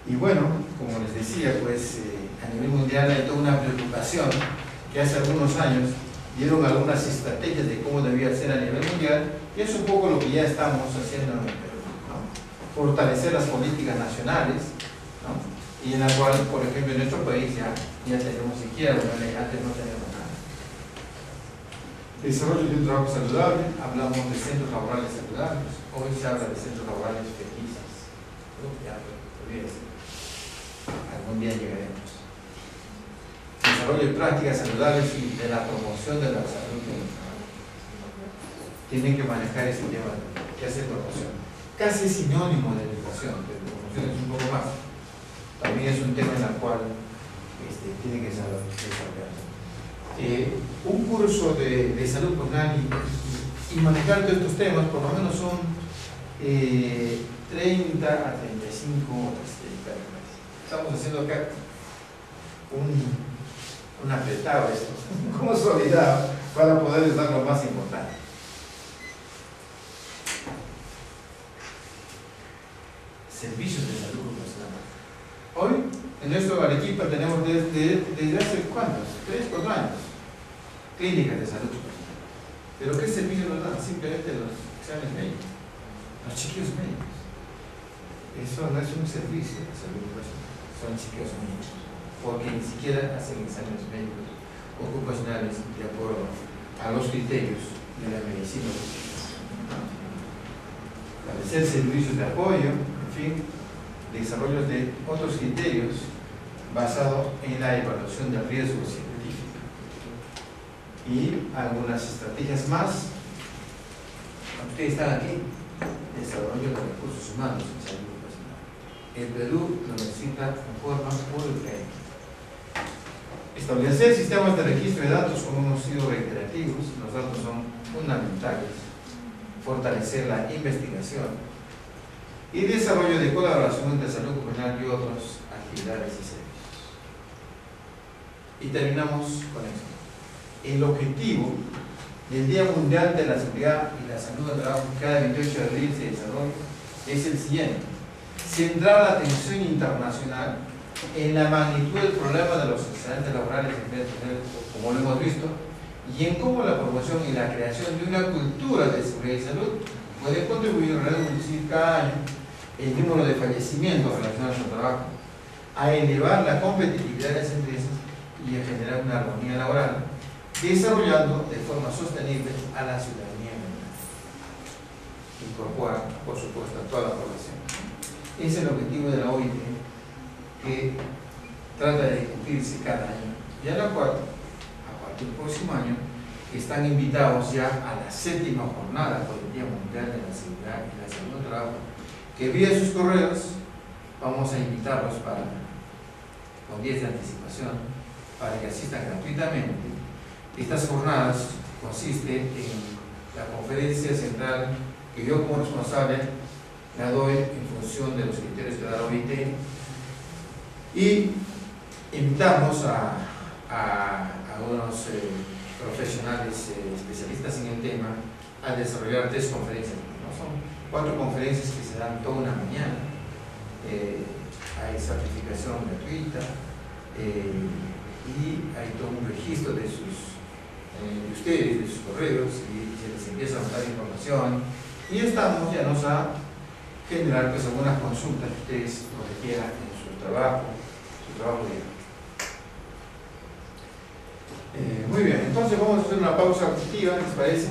Y bueno, como les decía, pues a nivel mundial hay toda una preocupación que hace algunos años dieron algunas estrategias de cómo debía ser a nivel mundial, y es un poco lo que ya estamos haciendo en el Perú, ¿no? Fortalecer las políticas nacionales, ¿no? Y en la cual, por ejemplo, en nuestro país ya tenemos siquiera, bueno, antes no teníamos nada. Desarrollo de un trabajo saludable, hablamos de centros laborales saludables, hoy se habla de centros laborales felices. Ya, olvídese. Algún día llegaremos. Desarrollo de prácticas saludables y de la promoción de la salud en el trabajo. Tienen que manejar ese tema que hace promoción. Casi sinónimo de educación, pero promoción es un poco más. También es un tema en el cual tiene que desarrollarse. Un curso de salud personal y manejar todos estos temas, por lo menos son 30 a 35 horas de cada clase. Estamos haciendo acá un apretado esto, consolidado, para poder dar lo más importante. Servicios de salud ocupacional. Hoy, en nuestro Arequipa tenemos desde hace ¿cuántos? 3, 4 años, clínicas de salud ocupacional. ¿Pero qué servicios nos dan? Simplemente los exámenes médicos, los chequeos médicos. Eso no es un servicio de salud ocupacional, son chequeos médicos, porque ni siquiera hacen exámenes médicos ocupacionales de acuerdo a los criterios de la medicina. Establecer servicios de apoyo, en fin, desarrollo de otros criterios basados en la evaluación del riesgo científico y algunas estrategias más. Ustedes están aquí, desarrollo de recursos humanos en salud ocupacional. El Perú lo necesita en forma urgente. Establecer sistemas de registro de datos, como hemos sido reiterativos, los datos son fundamentales. Fortalecer la investigación y desarrollo de colaboración entre salud ocupacional y otras actividades y servicios. Y terminamos con esto. El objetivo del Día Mundial de la Seguridad y la Salud del Trabajo, que cada 28 de abril se desarrolla, es el siguiente: centrar la atención internacional en la magnitud del problema de los accidentes laborales en vez de, como lo hemos visto, y en cómo la promoción y la creación de una cultura de seguridad y salud puede contribuir a reducir cada año el número de fallecimientos relacionados al trabajo, a elevar la competitividad de las empresas y a generar una armonía laboral, desarrollando de forma sostenible a la ciudadanía mundial. Incorpora, por supuesto, a toda la población. Es el objetivo de la OIT, que trata de cumplirse cada año, y a la cual, a partir del próximo año, están invitados ya a la 7ª jornada por el Día Mundial de la Seguridad y la Salud del Trabajo, que vía sus correos vamos a invitarlos con 10 de anticipación para que asistan gratuitamente. Estas jornadas consisten en la conferencia central que yo como responsable la doy en función de los criterios que da la OIT, y invitamos a unos profesionales especialistas en el tema a desarrollar 3 conferencias. ¿No? Son 4 conferencias que se dan toda una mañana. Hay certificación gratuita y hay todo un registro de ustedes, de sus correos, y se les empieza a dar información, y estamos ya nos a generar pues algunas consultas que ustedes lo requieran en su trabajo diario. Muy bien, entonces vamos a hacer una pausa activa, ¿les parece?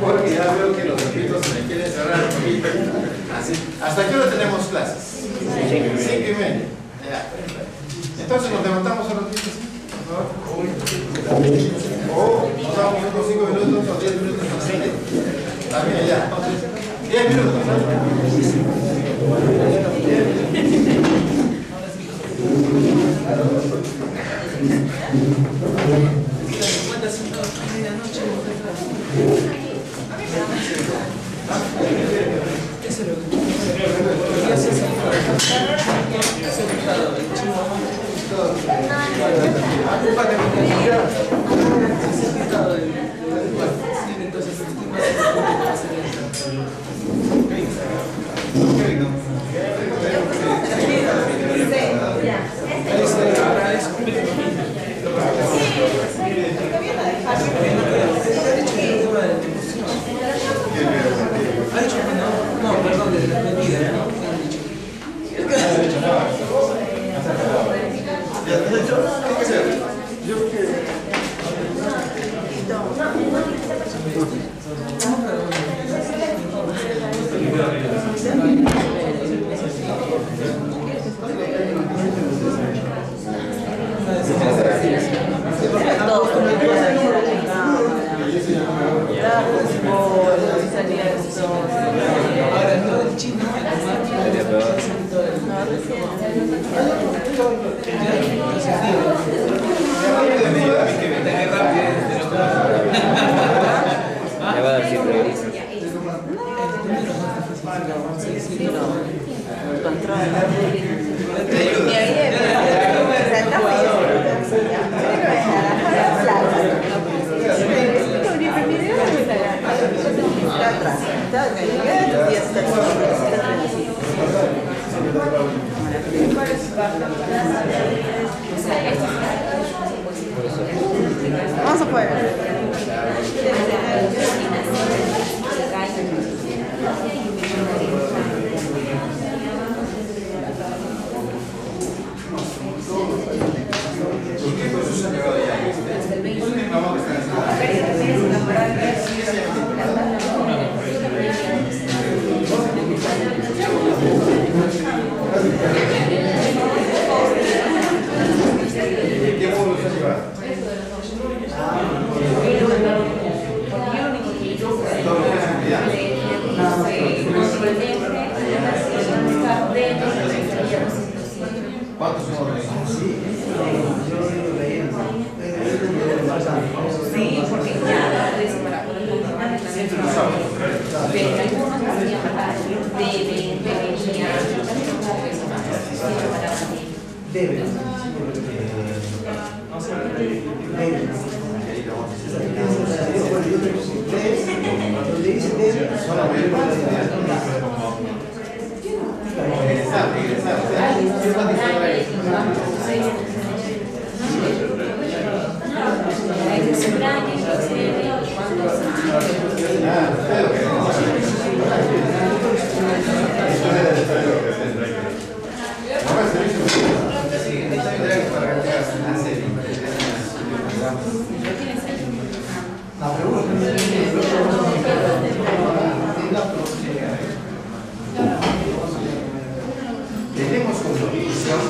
Porque ya veo que los equipos se me quieren cerrar un poquito. Así. ¿Hasta qué hora tenemos clases? 5:30. Entonces nos levantamos a los 10, o nos damos unos 5 minutos o 10 minutos más. También ya. 10 minutos. Entonces, Ha dicho que no. No, perdón, de la mentira, ¿no? ¿Ya has hecho? ¿Qué hay que hacer? Yo que... Vamos afuera. ¿Qué módulo se lleva? Todo lo que es seguridad. ¿Cuántos módulos son? Sí, porque ya para poder continuar el Siempre lo saben. pero algunos hacían deben. Tenemos como visión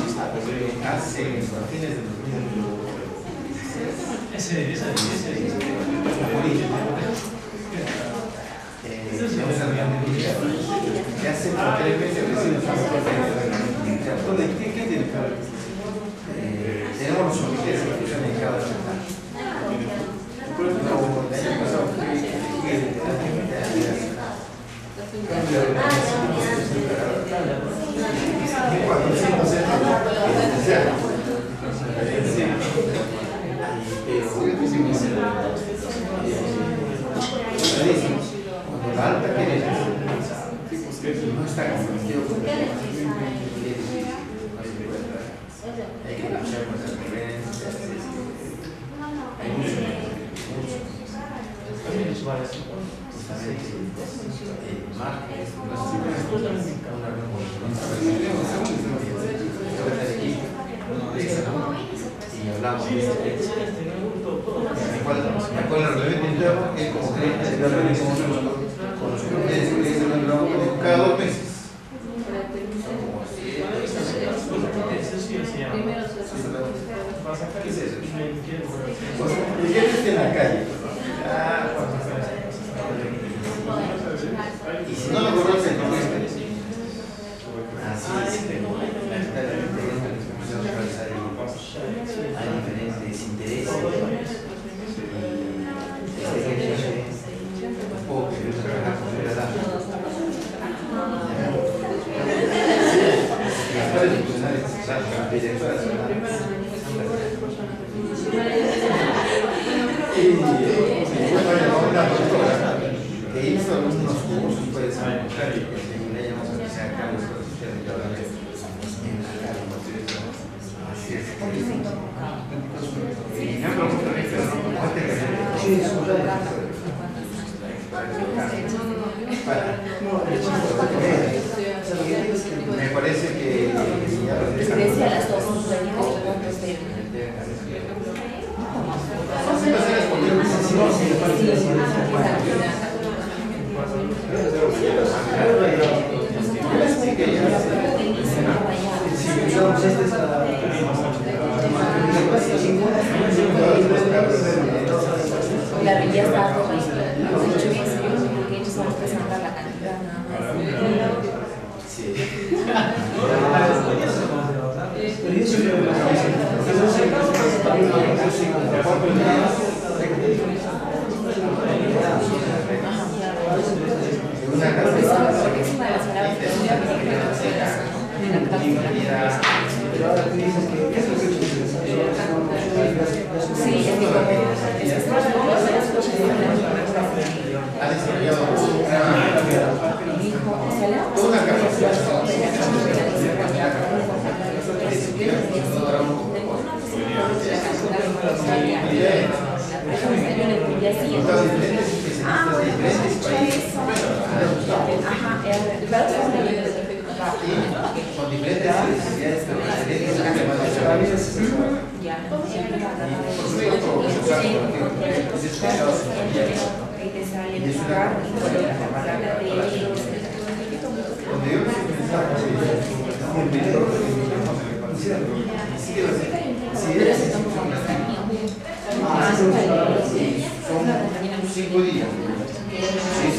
hace fines de 2000. Que hace por 3 meses recién estamos ¿Qué tiene que ver? Tenemos los comités de ejecución de cada sector. El año pasado fue cuando la alta quiere no está comprometido con el hay que luchar con las violencias, hay mucho y hablamos de me acuerdo el reglamento interno que como cliente se lo realizamos con los comités que se lo cada 2 meses. ¿Qué es eso? ¿Y qué está en la calle? Y si no lo conocen, no es así es, pero lamentablemente hay diferentes intereses y un poco que trabajar con la edad. Que hizo algunos cursos, puede ser que le llamamos a que sea Carlos en la calle. Así es. Sí, Me parece que Regrese a las 2. La rilla está roja y porque ellos van a presentar la cantidad nada más. ha desarrollado una capacidad con diferentes necesidades son 5 días. Nosotros estamos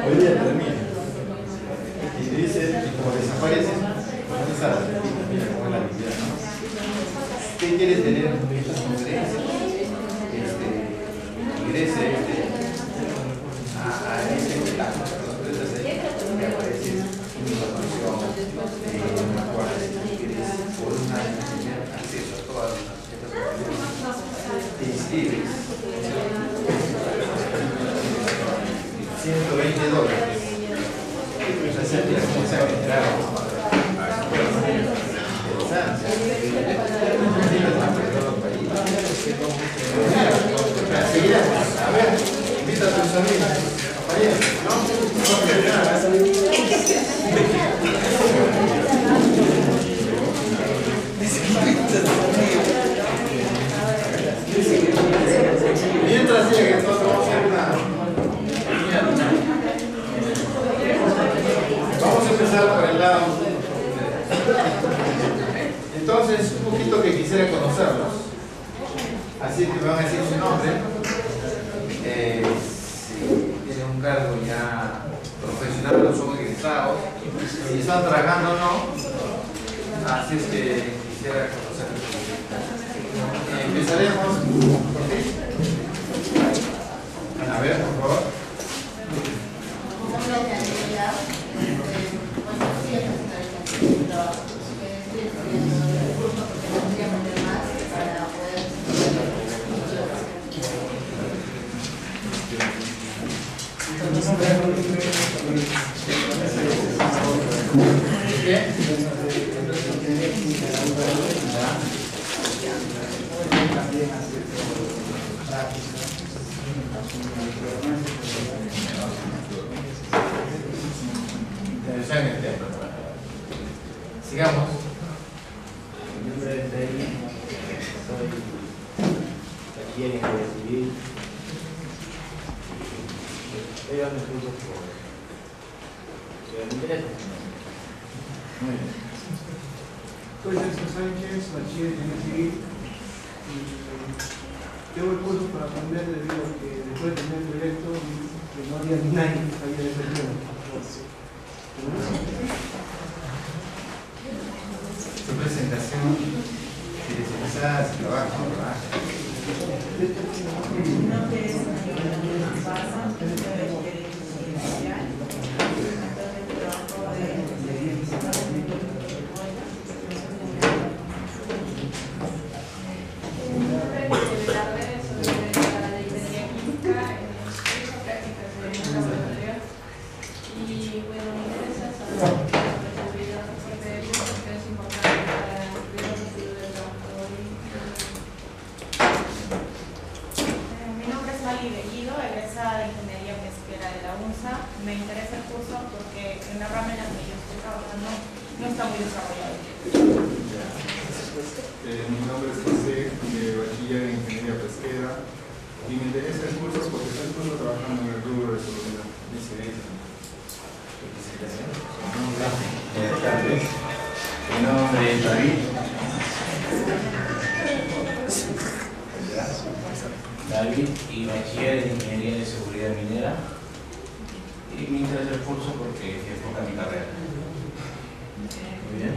hoy día termina y dice, y como desaparece, pues no sabe, mira cómo es la vida, ¿no? ¿Usted quiere tener estas conferencias? Ingrese a este plan, entonces ahí me aparece una información en la cual quieres por un año tener acceso a todas las tarjetas, te inscribes. $120. A ver, invita a tus amigos. Mientras llegue, nosotros vamos a hacer vamos a empezar por el lado. Entonces, un poquito que quisiera conocerlos. Así que me van a decir su nombre. Si tienen un cargo ya profesional, no son egresados. Si están trabajando o no. Así es que quisiera conocerlos. Empezaremos. A ver, por favor. Sigamos. Mi nombre es Rey, soy bachiller en ingeniería civil. Estoy dando cursos por mi interés. Muy bien. Soy Celso Sánchez, bachiller en ingeniería civil. Tengo el curso para aprender debido a que después de tener el proyecto no había ni nadie que sabía de ese tema. está muy desarrollado. Mi nombre es José, bachiller en Ingeniería Pesquera, y me interesa el curso porque estoy trabajando en el rubro de seguridad. Buenas tardes. Mi nombre es David. David, y bachiller en Ingeniería de Seguridad Minera. Y me interesa el curso porque enfoca mi carrera. Muy bien.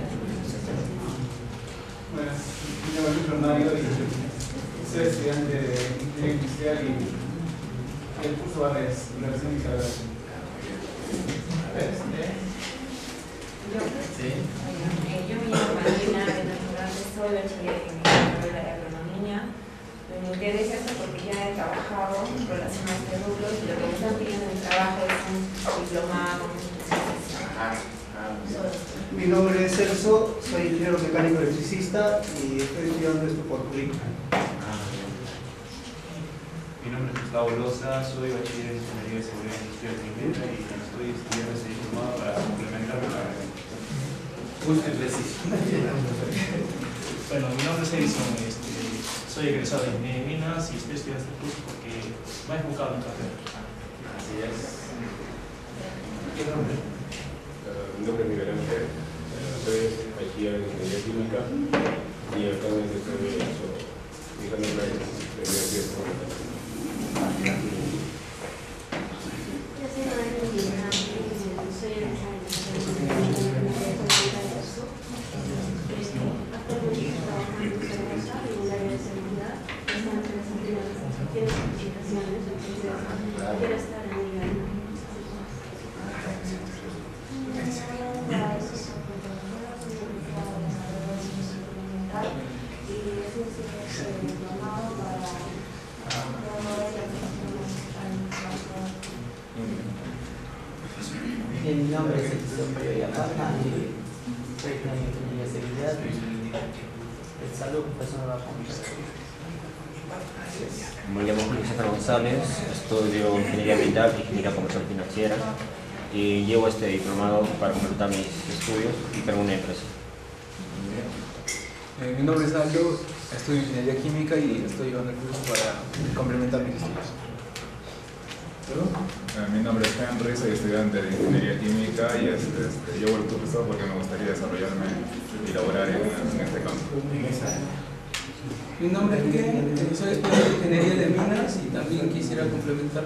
Bueno, mi nombre es Romario y soy estudiante de Ingeniería Industrial y el curso va de relación y carrera. Yo me llamo Marina Hernández, soy bachiller en la carrera de agronomía. Me interesa esto porque ya he trabajado en relación a este rubro y lo que me están pidiendo en el trabajo es un diplomado, una especialización. Mi nombre es Celso, soy ingeniero mecánico electricista y estoy estudiando esto por currículum. Mi nombre es Gustavo Loza, soy bachiller en Ingeniería de Seguridad Industrial primera y estoy estudiando ese diplomado para complementar mi carrera. Bueno, mi nombre es Edison, soy egresado de Ingeniería de Minas y estoy estudiando este curso porque me ha enfocado en mi carrera. Así es. Mi nombre es Miguel Ángel, soy bachiller en Ingeniería Química y actualmente estoy fijando clases de universidad. Yo soy María Lina, soy egresada de actualmente trabajo en Cerveza, en el área de seguridad, están interesando en las certificaciones, entonces quiero estar en el nivel. Mi nombre es Eliseo Yapana y soy ingeniero de seguridad y el saludo profesor Me llamo Julio César González, estudio Ingeniería Ambiental y Ingeniería Comercial Financiera y llevo este diplomado para completar mis estudios y tengo una empresa. Mi nombre es Aldo, estudio Ingeniería Química y estoy llevando el curso para complementar mis estudios. Mi nombre es Henry, soy estudiante de Ingeniería Química y llevo el curso porque me gustaría desarrollarme y laborar en este campo. Mi nombre es Ken, soy estudiante de Ingeniería de Minas y también quisiera complementar.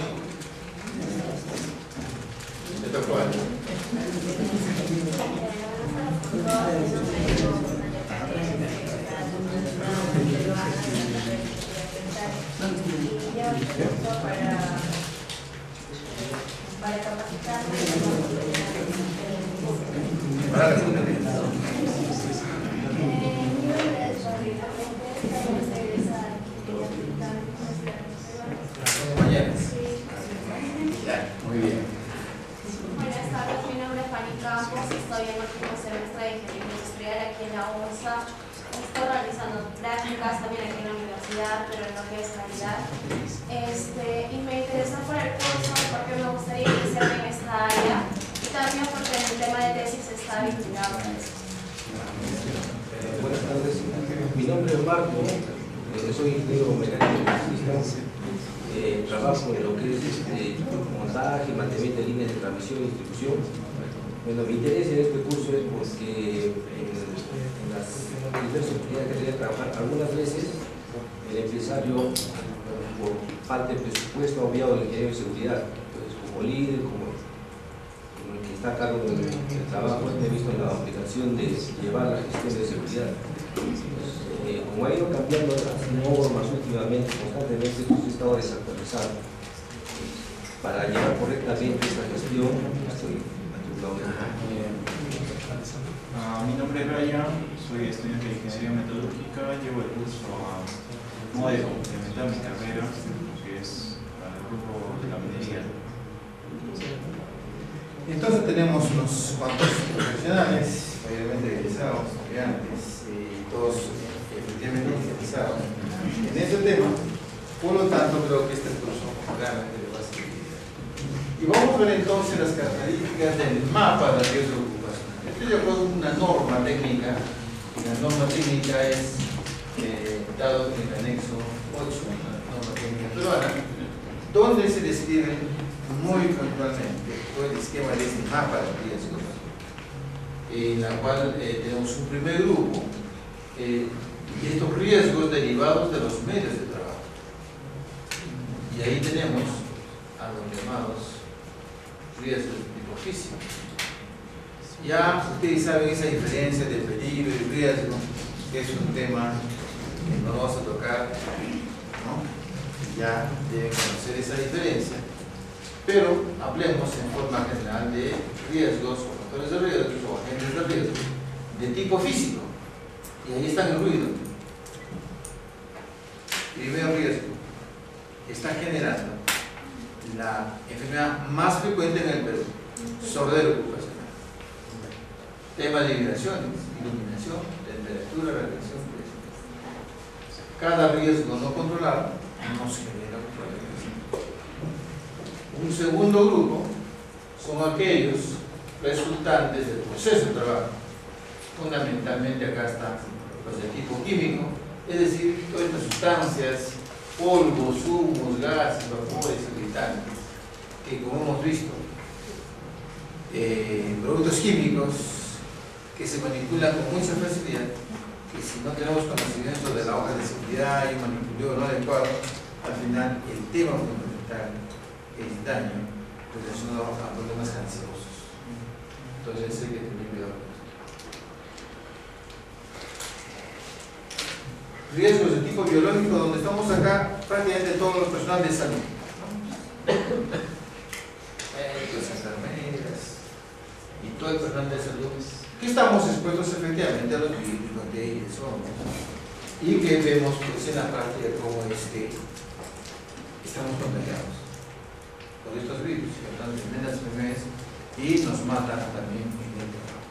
Para capacitarme Muy bien. Buenas tardes, mi nombre es Fanny Campos, estoy en el último semestre de Ingeniería Industrial aquí en la UNSA. Estoy realizando prácticas también aquí en la universidad, pero en lo que es calidad. Y me interesó por el curso porque me gustaría iniciar en esta área y también porque el tema de tesis está vinculado a eso. Buenas tardes, mi nombre es Marco, soy ingeniero mecánico electricista. Trabajo en lo que es montaje y mantenimiento de líneas de transmisión y distribución. Bueno, mi interés en este curso es porque en las diversas oportunidades que tenía que trabajar, algunas veces el empresario, por falta de presupuesto, ha obviado el ingeniero de seguridad. Entonces, como líder, como el que está a cargo del trabajo, he visto la obligación de llevar la gestión de seguridad. Como ha ido cambiando las normas últimamente, constantemente, he estado desactualizado. Para llevar correctamente esta gestión, estoy Mi nombre es Brian, soy estudiante de Ingeniería Metalúrgica, llevo el curso a modo de complementar mi carrera, que es para el grupo de la minería. Entonces tenemos unos cuantos profesionales, obviamente egresados, estudiantes, y todos efectivamente especializados en este tema. Por lo tanto, creo que este curso realmente le va a servir. Y vamos a ver entonces las características del mapa de riesgo ocupacional. Estoy de acuerdo con una una norma técnica, y la norma técnica es dado en el anexo 8, la norma técnica peruana, donde se describe muy puntualmente todo el esquema de este mapa de riesgos, en la cual tenemos un primer grupo, y estos riesgos derivados de los medios de trabajo. Y ahí tenemos a los llamados riesgos de tipo físico. Ya ustedes saben esa diferencia de peligro y riesgo, que es un tema que no vamos a tocar, ¿no? Ya deben conocer esa diferencia, pero hablemos en forma general de riesgos, o factores de riesgo, o agentes de riesgo, de tipo físico. Y ahí está el ruido. Primer riesgo, está generando la enfermedad más frecuente en el Perú, sordera ocupacional. Tema de vibraciones, iluminación, temperatura, radiación, presión. Cada riesgo no controlado nos genera un problema. Un segundo grupo son aquellos resultantes del proceso de trabajo. Fundamentalmente acá están los de tipo químico, es decir, todas estas sustancias, polvos, humos, gases, vapores, irritantes, que como hemos visto, productos químicos que se manipulan con mucha facilidad, que si no tenemos conocimiento de la hoja de seguridad y un manipuleo no adecuado, al final el tema fundamental es daño relacionado a problemas cancerosos. Entonces hay que tener cuidado. Riesgos de tipo biológico, donde estamos acá prácticamente todos los personal de salud, médicos, enfermeras y todo el personal de salud, que estamos expuestos efectivamente a los virus, bacterias, hongos, y que vemos pues, en la práctica cómo es que estamos contagiados por estos virus, y por tremendas enfermedades, y nos matan también en el trabajo.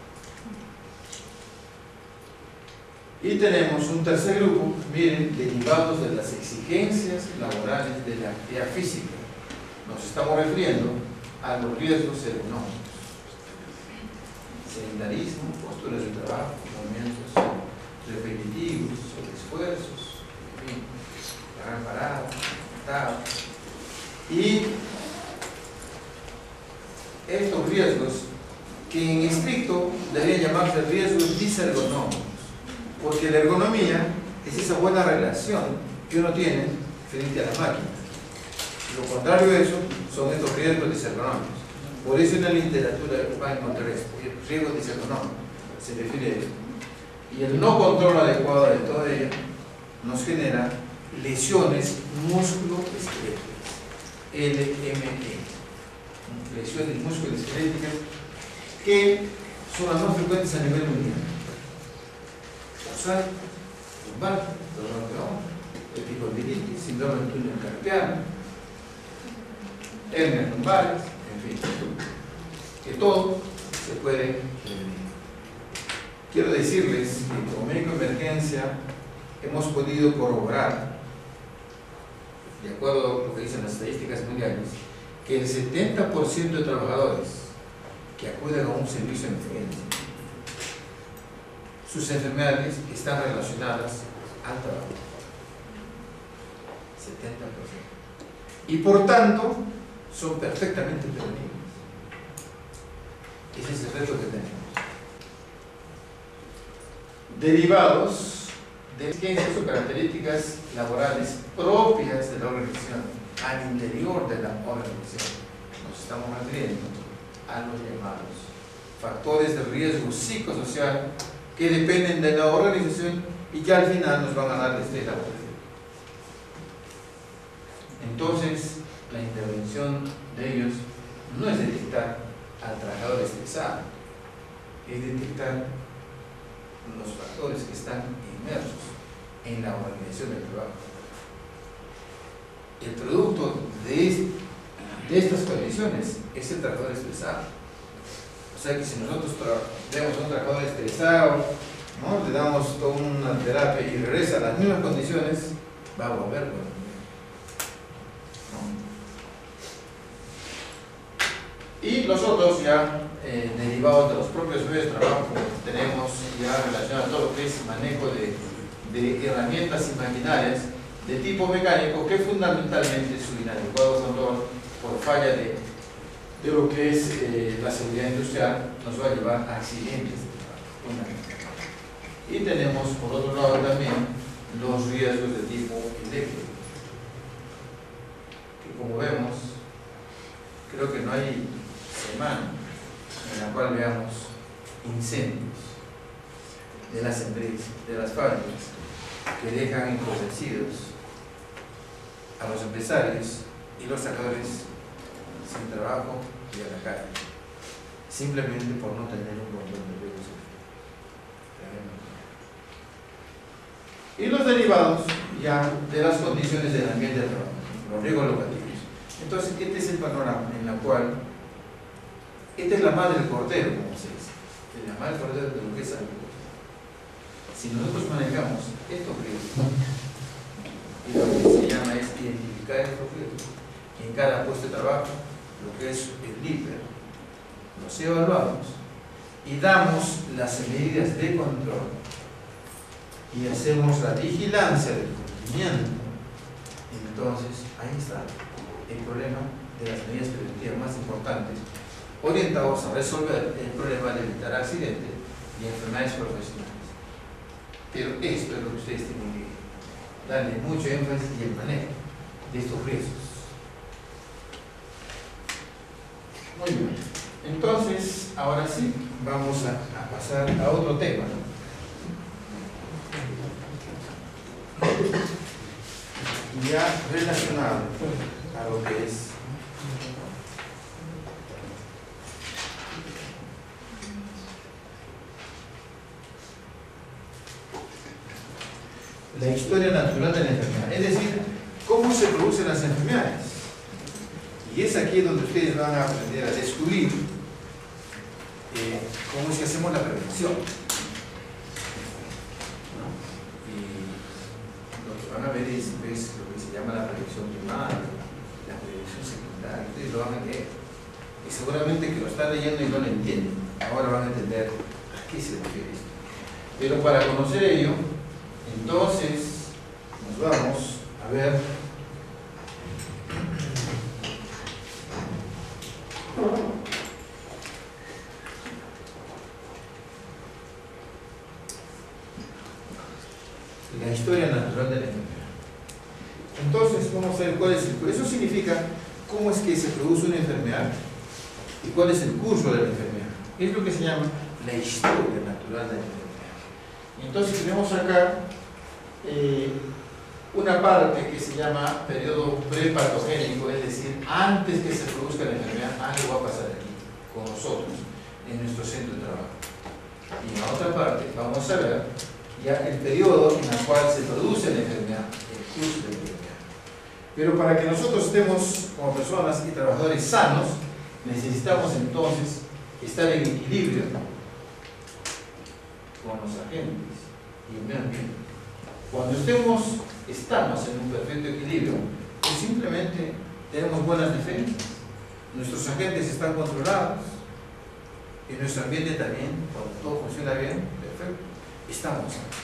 Y tenemos un tercer grupo, miren, derivados de las exigencias laborales de la actividad física. Nos estamos refiriendo a los riesgos ergonómicos. Sedentarismo, posturas de trabajo, movimientos repetitivos, sobreesfuerzos, en fin, parar parado, sentado. Y estos riesgos, que en estricto deberían llamarse riesgos disergonómicos, porque la ergonomía es esa buena relación que uno tiene frente a la máquina. Lo contrario de eso son estos riesgos disergonómicos. Por eso en la literatura va a encontrar esto, riesgos disergonómicos, se refiere a esto. Y el no control adecuado de todo ello nos genera lesiones musculoesqueléticas, LME, lesiones musculoesqueléticas que son las más frecuentes a nivel mundial. Lumbar, dolor de hombro, epicondilitis, síndrome del túnel carpiano, hernias lumbares, en fin, que todo se puede prevenir. Quiero decirles que como médico de emergencia hemos podido corroborar, de acuerdo a lo que dicen las estadísticas mundiales, que el 70% de trabajadores que acuden a un servicio de emergencia, sus enfermedades están relacionadas al trabajo. 70%. Y por tanto, son perfectamente prevenibles. Ese es el reto que tenemos. Derivados de exigencias o características laborales propias de la organización, al interior de la organización. Nos estamos refiriendo a los llamados factores de riesgo psicosocial que dependen de la organización y que al final nos van a dar estrés laboral. Entonces, la intervención de ellos no es detectar al trabajador estresado, es detectar los factores que están inmersos en la organización del trabajo. El producto de estas condiciones es el trabajador estresado. O sea que si nosotros vemos a un trabajador estresado, ¿no?, le damos toda una terapia y regresa a las mismas condiciones, va a volver con ¿no? Y los otros ya derivados de los propios medios de trabajo, tenemos ya relacionado a todo lo que es manejo de herramientas y maquinarias de tipo mecánico que fundamentalmente su inadecuado control por falla de lo que es la seguridad industrial nos va a llevar a accidentes de trabajo, fundamentalmente. Y tenemos por otro lado también los riesgos de tipo eléctrico, que como vemos, creo que no hay semana en la cual veamos incendios de las empresas, de las fábricas, que dejan empobrecidos a los empresarios y los trabajadores sin trabajo y a la calle, simplemente por no tener un control de riesgos. Y los derivados ya de las condiciones del ambiente de trabajo, los riesgos locativos. Entonces, este es el panorama en el cual, esta es la madre del cordero, como se dice, es la madre del cordero de lo que es algo. Si nosotros manejamos estos riesgos, y lo que se llama es identificar estos riesgos en cada puesto de trabajo, lo que es el LIPER, los evaluamos y damos las medidas de control y hacemos la vigilancia del cumplimiento. Entonces, ahí está el problema de las medidas preventivas más importantes, orientados a resolver el problema de evitar accidentes y enfermedades profesionales. Pero esto es lo que ustedes tienen que darle mucho énfasis y el manejo de estos riesgos. Muy bien. Entonces, ahora sí, vamos a pasar a otro tema, ¿no? Ya relacionado a lo que es la historia natural de la enfermedad, es decir, cómo se producen las enfermedades. Y es aquí donde ustedes van a aprender a descubrir cómo es que hacemos la prevención. Van a ver es lo que se llama la prevención primaria, la prevención secundaria. Ustedes lo van a leer y seguramente que lo están leyendo y no lo entienden. Ahora van a entender a qué se refiere esto. Pero para conocer ello, entonces nos vamos a ver la historia natural de la enfermedad. Entonces vamos a ver cuál es eso significa cómo es que se produce una enfermedad y cuál es el curso de la enfermedad. Es lo que se llama la historia natural de la enfermedad. Entonces tenemos acá una parte que se llama periodo prepatogénico, es decir, antes que se produzca la enfermedad, algo va a pasar aquí con nosotros en nuestro centro de trabajo. Y en la otra parte vamos a ver ya el periodo en el cual se produce la enfermedad, el curso de la enfermedad. Pero para que nosotros estemos como personas y trabajadores sanos, necesitamos entonces estar en equilibrio con los agentes y el medio ambiente. Cuando estamos en un perfecto equilibrio, pues simplemente tenemos buenas defensas, nuestros agentes están controlados y nuestro ambiente también, cuando todo funciona bien, perfecto, estamos sanos.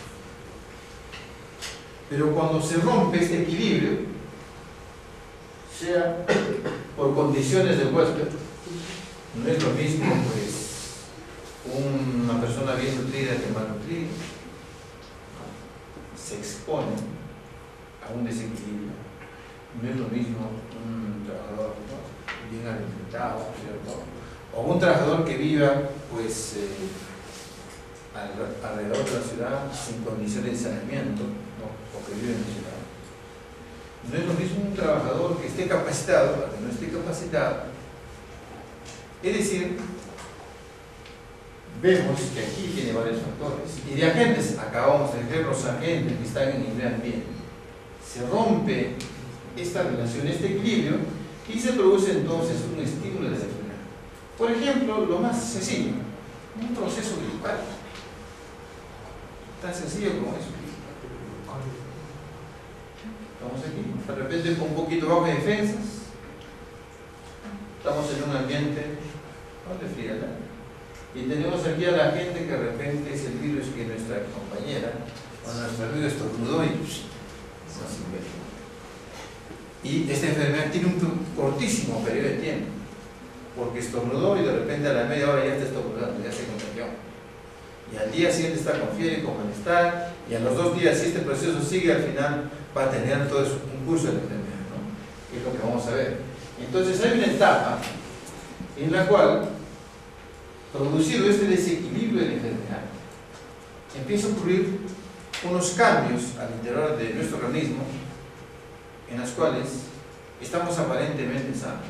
Pero cuando se rompe este equilibrio, sea por condiciones de huésped, no es lo mismo pues una persona bien nutrida que malnutrida, se expone a un desequilibrio. No es lo mismo un trabajador bien alimentado, ¿cierto? O un trabajador que viva pues alrededor de la ciudad sin condiciones de saneamiento, ¿no? O que vive en la ciudad. No es lo mismo un trabajador que esté capacitado a que no esté capacitado. Es decir, vemos que aquí tiene varios factores. Y de agentes, acabamos de ver los agentes que están en el medio ambiente. Se rompe esta relación, este equilibrio, y se produce entonces un estímulo de la enfermedad. Por ejemplo, lo más sencillo, un proceso gripal. Tan sencillo como eso. Estamos aquí, de repente con un poquito bajo de defensas, estamos en un ambiente de frialdad, Y tenemos aquí a la gente que de repente es el virus que nuestra compañera o nuestro amigo estornudó y nos infectó. Y esta enfermedad tiene un cortísimo periodo de tiempo, porque estornudó y de repente a la media hora ya está estornudando, ya se contagió. Y al día siguiente está con fiebre, con malestar, y a los 2 días, si este proceso sigue, al final va a tener todo eso, un curso de la enfermedad, ¿no? Que es lo que vamos a ver. Entonces hay una etapa en la cual, producido este desequilibrio de la enfermedad, empieza a ocurrir unos cambios al interior de nuestro organismo en los cuales estamos aparentemente sanos.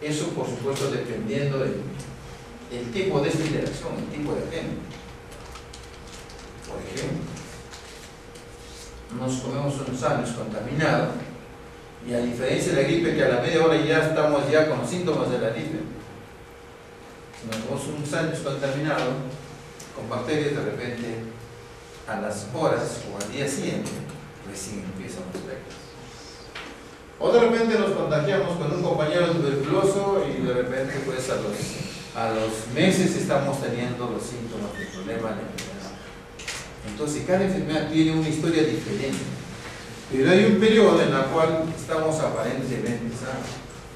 Eso, por supuesto, dependiendo del tipo de esta interacción, el tipo de agente. Por ejemplo, nos comemos unos sándwiches contaminados y a diferencia de la gripe, que a la media hora ya estamos ya con síntomas de la gripe, si nos comemos un sándwich contaminado con bacterias, de repente a las horas o al día siguiente recién empiezan los efectos. O de repente nos contagiamos con un compañero tuberculoso y de repente pues a los meses estamos teniendo los síntomas del problema de la enfermedad. Entonces cada enfermedad tiene una historia diferente, pero hay un periodo en el cual estamos aparentemente sanos,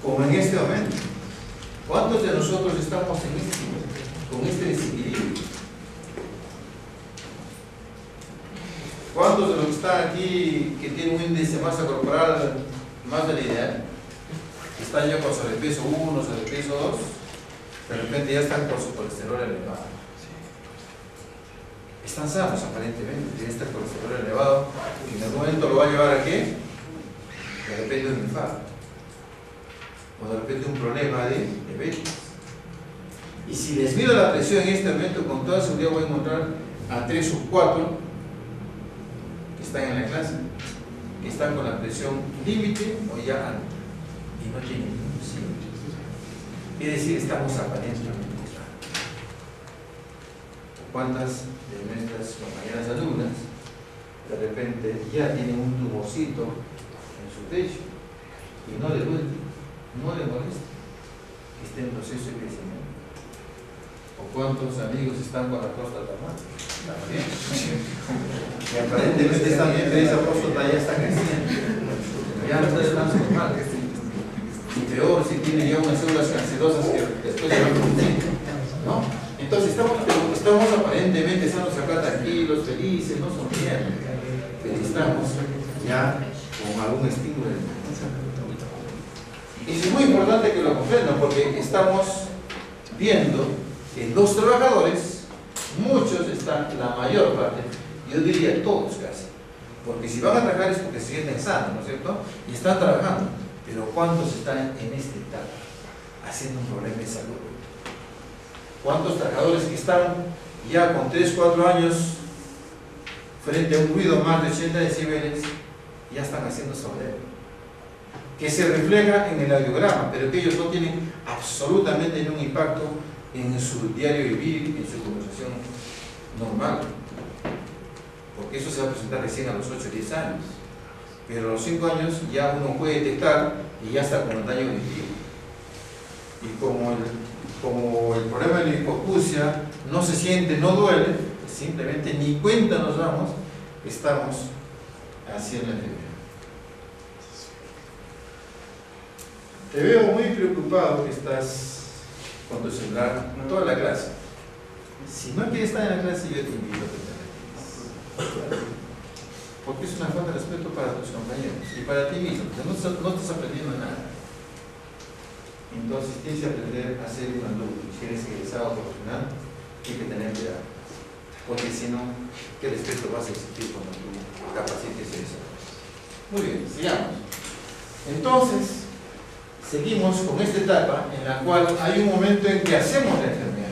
como en este momento. ¿Cuántos de nosotros estamos con este desequilibrio? ¿Cuántos de los que están aquí que tienen un índice de masa corporal más del ideal, que están ya con sobrepeso 1, sobrepeso 2, de repente ya están con su colesterol elevado? Están sanos aparentemente, tienen este colesterol elevado, y en algún momento lo va a llevar a ¿qué? De repente un infarto, o de repente un problema de diabetes. Y si les mido la presión en este momento, con toda seguridad voy a encontrar a 3 o 4 que están en la clase, que están con la presión límite o ya alta y no tienen ningún síntoma. Es decir, estamos aparentemente sanos. ¿Cuántas de nuestras compañeras alumnas de repente ya tienen un tumorcito en su pecho y no le duele, no le molesta, que esté en proceso de crecimiento? ¿O cuántos amigos están con la próstata mal? También. Y aparentemente están bien, pero esa próstata ya está creciendo. Ya no está normal. Y peor si tiene ya unas células cancerosas que después se van a producir, ¿no? Entonces estamos aparentemente sanos acá, tranquilos, felices, no sonriendo, pero estamos ya con algún estímulo. Y es muy importante que lo comprendan, porque estamos viendo que los trabajadores, muchos están, la mayor parte, yo diría todos casi, porque si van a trabajar es porque se sienten sanos, ¿no es cierto? Y están trabajando, pero ¿cuántos están en esta etapa haciendo un problema de salud? ¿Cuántos trabajadores que están ya con 3, 4 años frente a un ruido más de 80 decibeles ya están haciendo sordera? Que se refleja en el audiograma, pero que ellos no tienen absolutamente ningún impacto en su diario vivir, en su conversación normal, porque eso se va a presentar recién a los 8 o 10 años, pero a los 5 años ya uno puede detectar y ya está con el daño cognitivo. Y como el problema de la hipoacusia no se siente, no duele, simplemente ni cuenta nos damos que estamos haciendo la enfermedad. Te veo muy preocupado que estás con tu celular toda la clase. Si no quieres estar en la clase, yo te invito a que te retires, porque es una falta de respeto para tus compañeros y para ti mismo, porque no estás aprendiendo nada. Entonces tienes que aprender a ser un alumno. Si eres egresado profesional, tienes que tener cuidado, porque si no, ¿qué respeto vas a existir cuando tú capacites eso? Muy bien, sigamos. Entonces seguimos con esta etapa en la cual hay un momento en que hacemos la enfermedad,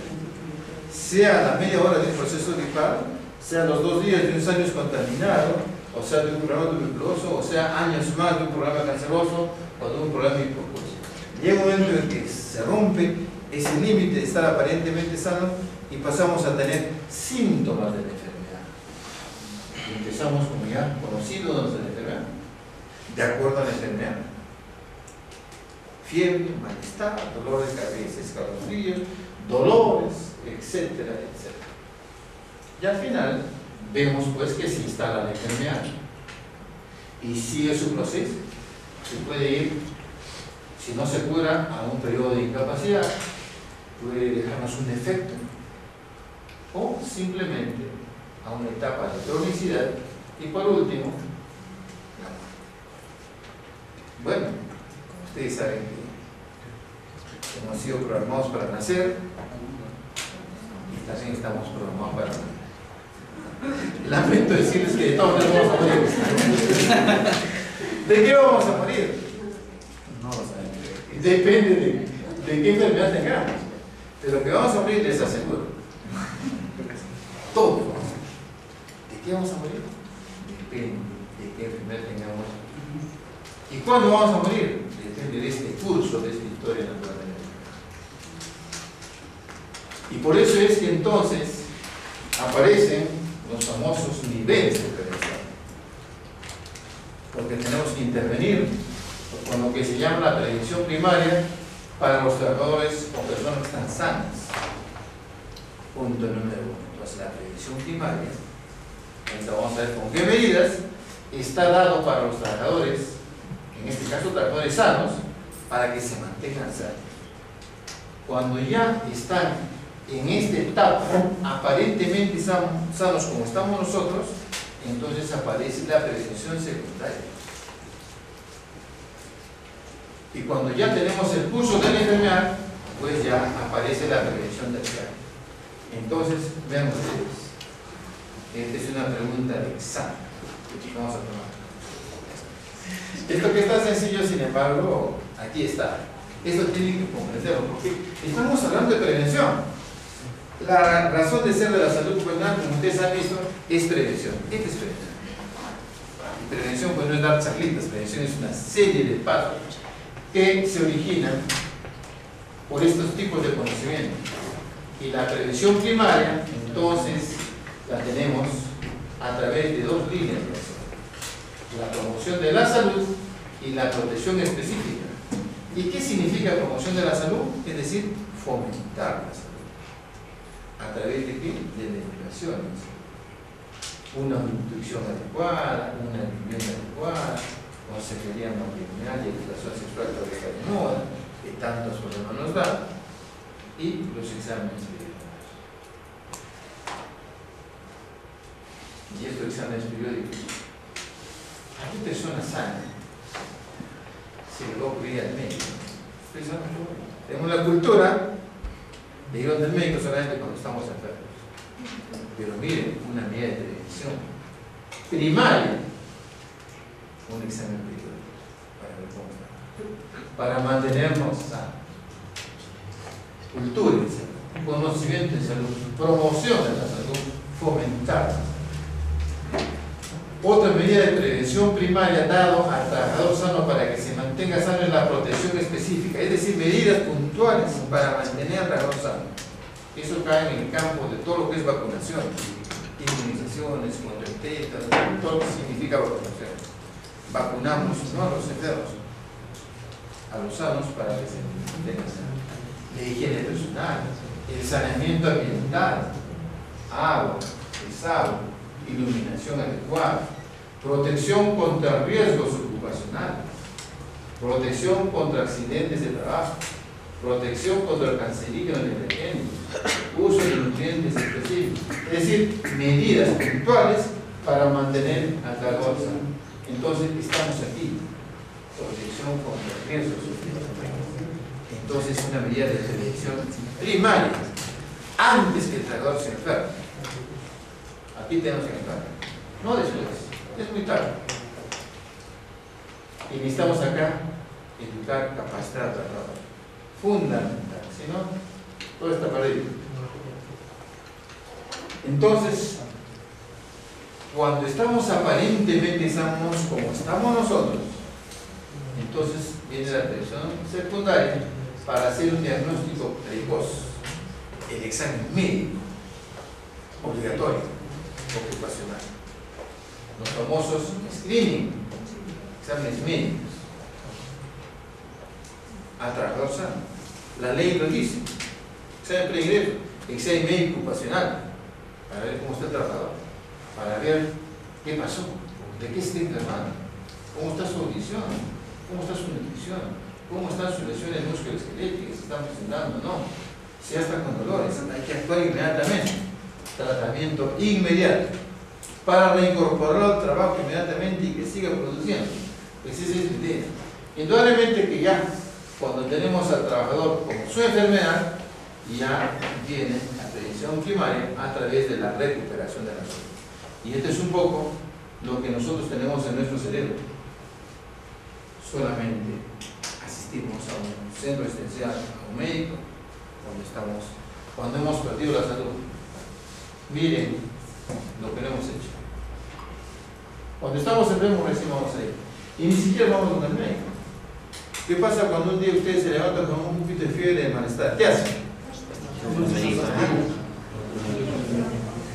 sea a la media hora del proceso gripal, sea a los 2 días de un sándwich contaminado, o sea de un problema tuberculoso, o sea años más de un problema canceroso o de un problema de hipoacusia. Llega un momento en que se rompe ese límite de estar aparentemente sano y pasamos a tener síntomas de la enfermedad. Y empezamos como ya conocidos de la enfermedad, de acuerdo a la enfermedad. Fiebre, malestar, dolor de cabeza, escalofríos, dolores, etcétera, etcétera. Y al final vemos pues que se instala la enfermedad y sigue su proceso. Se puede ir, si no se cura, a un periodo de incapacidad, puede dejarnos un efecto, o simplemente a una etapa de cronicidad, y por último, la muerte. Bueno, ustedes saben que hemos sido programados para nacer y también estamos programados para morir. Lamento decirles que de todos modos vamos a morir. ¿De qué vamos a morir? No lo saben. Depende de qué enfermedad tengamos. Pero que vamos a morir les aseguro. Todos vamos a morir. ¿De qué vamos a morir? Depende de qué enfermedad tengamos. ¿Y cuándo vamos a morir? Depende de este curso, de esta historia natural. Y por eso es que entonces aparecen los famosos niveles de prevención. Porque tenemos que intervenir con lo que se llama la prevención primaria para los trabajadores o personas que están sanas. Punto número 1. Entonces la prevención primaria, vamos a ver con qué medidas está dado para los trabajadores, en este caso trabajadores sanos, para que se mantengan sanos. Cuando ya están en esta etapa aparentemente sanos como estamos nosotros, entonces aparece la prevención secundaria. Y cuando ya tenemos el curso de la enfermedad, pues ya aparece la prevención terciaria. Entonces, vean ustedes, esta es una pregunta de examen. Vamos a tomar. Esto que está sencillo, sin embargo, aquí está. Esto tiene que comprenderlo, porque estamos hablando de prevención. La razón de ser de la salud bucal, como ustedes han visto, es prevención. Esta es prevención. Y prevención pues no es dar charlitas, prevención es una serie de pasos que se originan por estos tipos de conocimiento. Y la prevención primaria, entonces, la tenemos a través de dos líneas de acción: la promoción de la salud y la protección específica. ¿Y qué significa promoción de la salud? Es decir, fomentar la salud. ¿A través de qué? De legislaciones. Una nutrición adecuada, una vivienda adecuada, consejería matrimonial y educación sexual que ahora está de moda, que tantos problemas nos da, y los exámenes periódicos. Y estos exámenes periódicos, ¿a qué persona sana se le va a ocurrir al médico? Tenemos la cultura de ir donde el médico solamente cuando estamos enfermos. Pero miren, una medida de prevención primaria, un examen periódico para ver cómo está, para mantenernos sanos. Cultura en salud, conocimiento en salud, promoción de la salud, fomentar. Otra medida de prevención primaria dado al trabajador sano para que se mantenga sano es la protección específica, es decir, medidas puntuales para mantener al trabajador sano. Eso cae en el campo de todo lo que es vacunación, inmunizaciones, contra el tétano, todo lo que significa vacunación. Vacunamos no a los enfermos, a los sanos para que se mantengan sanos. La higiene personal, el saneamiento ambiental, agua, desagüe, iluminación adecuada, protección contra riesgos ocupacionales, protección contra accidentes de trabajo, protección contra el cancerígeno de emergencia, uso de nutrientes específicos, es decir, medidas puntuales para mantener al trabajador sano. Entonces, estamos aquí, protección contra riesgos ocupacionales. Entonces, una medida de prevención primaria, antes que el trabajador se enferme. Aquí tenemos que entrar, no después, es muy tarde. Y necesitamos acá educar, capacitar al trabajador. Fundamental, si no, todo está perdido. Entonces, cuando estamos aparentemente sanos como estamos nosotros, entonces viene la prevención secundaria para hacer un diagnóstico precoz, el examen médico obligatorio ocupacional, los famosos screening, exámenes médicos a trabajador sano. La ley lo dice, examen preingreso, examen médico ocupacional, para ver cómo está el trabajador, para ver qué pasó, de qué está enfermando, cómo está su audición, cómo está su nutrición, cómo están sus lesiones musculoesqueléticas, se están presentando o no, si ya está con dolores, hay que actuar inmediatamente, tratamiento inmediato, para reincorporarlo al trabajo inmediatamente y que siga produciendo. Pues esa es la idea. Indudablemente que ya, cuando tenemos al trabajador con su enfermedad, ya viene la prevención primaria a través de la recuperación de la salud. Y esto es un poco lo que nosotros tenemos en nuestro cerebro. Solamente asistimos a un centro asistencial, a un médico, cuando hemos perdido la salud. Miren lo que no hemos hecho. Cuando estamos enfermos recién vamos a ir. Y ni siquiera vamos con el médico. ¿Qué pasa cuando un día ustedes se levantan con un poquito de fiebre y de malestar? ¿Qué hacen?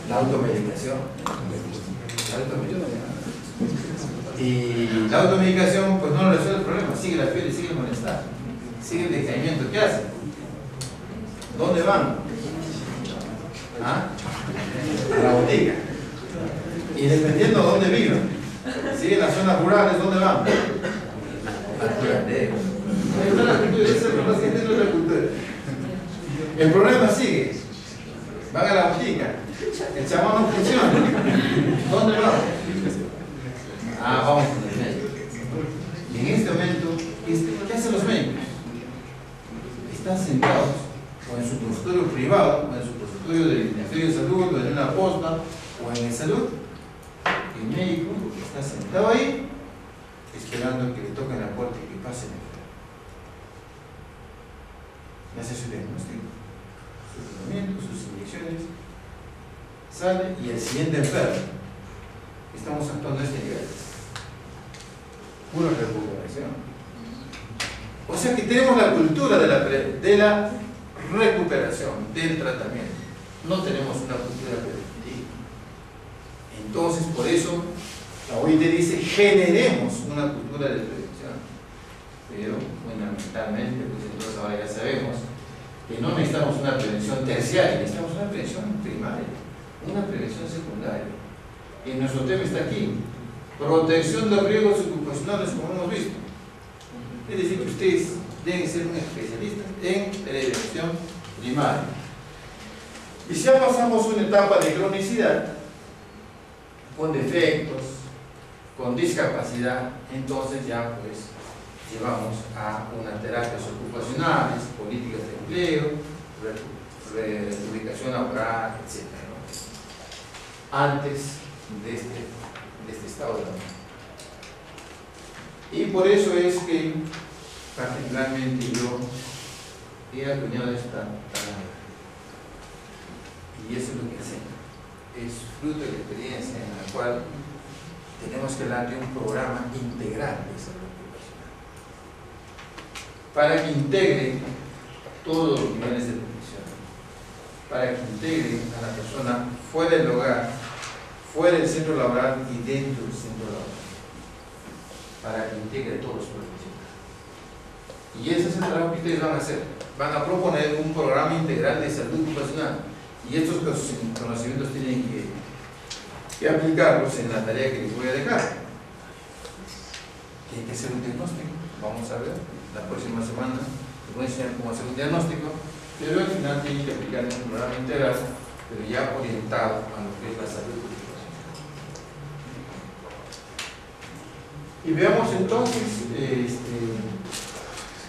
La automedicación. Y la automedicación pues no resuelve el problema, sigue la fiebre, sigue el malestar, sigue el decaimiento. ¿Qué hacen? ¿Dónde van? ¿Ah? A la botica. Y dependiendo de dónde vivan, si en las zonas rurales, ¿dónde van? Al curandero. Esa es la cultura, esa es la cultura. El problema sigue. Van a la botica. El chamán no funciona. ¿Dónde van? Vamos con el médico. Y en este momento, ¿qué hacen los médicos? Están sentados o en su consultorio privado, o en su consultorio del Ministerio de Salud, o en una posta, o en el salud. El médico está sentado ahí, esperando que le toquen la puerta y que pase el enfermo. Le hace su diagnóstico, sus tratamientos, sus inyecciones, sale y el siguiente enfermo. Estamos actuando a este nivel. Pura recuperación. O sea que tenemos la cultura de la recuperación, del tratamiento. No tenemos una cultura preventiva. Entonces, por eso, la OIT dice, generemos una cultura de prevención. Pero, fundamentalmente, pues entonces ahora ya sabemos que no necesitamos una prevención terciaria, necesitamos una prevención primaria, una prevención secundaria. Y nuestro tema está aquí. Protección de riesgos ocupacionales, como hemos visto. Es decir, que ustedes deben ser un especialista en prevención primaria. Y si ya pasamos una etapa de cronicidad, con defectos, con discapacidad, entonces ya pues llevamos a unas terapias ocupacionales, políticas de empleo, reubicación laboral, etc. ¿no? Antes de este estado de la mano. Y por eso es que particularmente yo he acuñado esta palabra. Y eso es lo que hacemos. Es fruto de la experiencia en la cual tenemos que hablar de un programa integral de salud ocupacional para que integre todos los niveles de protección, para que integre a la persona fuera del hogar, fuera del centro laboral y dentro del centro laboral, para que integre todos los profesionales. Y ese es el trabajo que ustedes van a hacer. Van a proponer un programa integral de salud ocupacional. Y estos conocimientos tienen que aplicarlos en la tarea que les voy a dejar. Tiene que hacer un diagnóstico. Vamos a ver, la próxima semana les voy a enseñar cómo hacer un diagnóstico, pero al final tienen que aplicar un programa integral, pero ya orientado a lo que es la salud ocupacional. Y veamos entonces,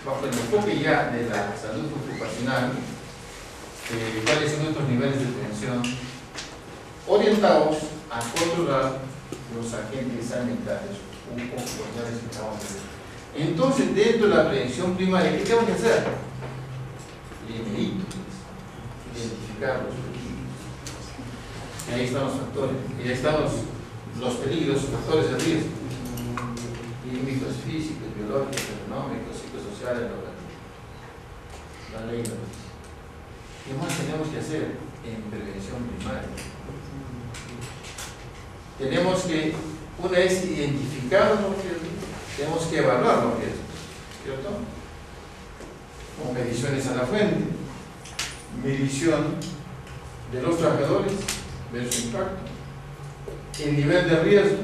bajo el enfoque ya de la salud ocupacional, cuáles son nuestros niveles de prevención orientados a controlar los agentes sanitarios ocupacionales que acabamos de ver. Entonces, dentro de la prevención primaria, ¿qué tenemos que hacer? Identificar los peligros. Y ahí están los factores, y ahí están los peligros, los factores de riesgo, químicos, físicos, biológicos, económicos, psicosociales, la ley lo dice. ¿Qué más tenemos que hacer en prevención primaria? Tenemos que, una vez identificados los riesgos, tenemos que evaluar los riesgos, ¿cierto? Con mediciones a la fuente, medición de los trabajadores, ver su impacto, el nivel de riesgo,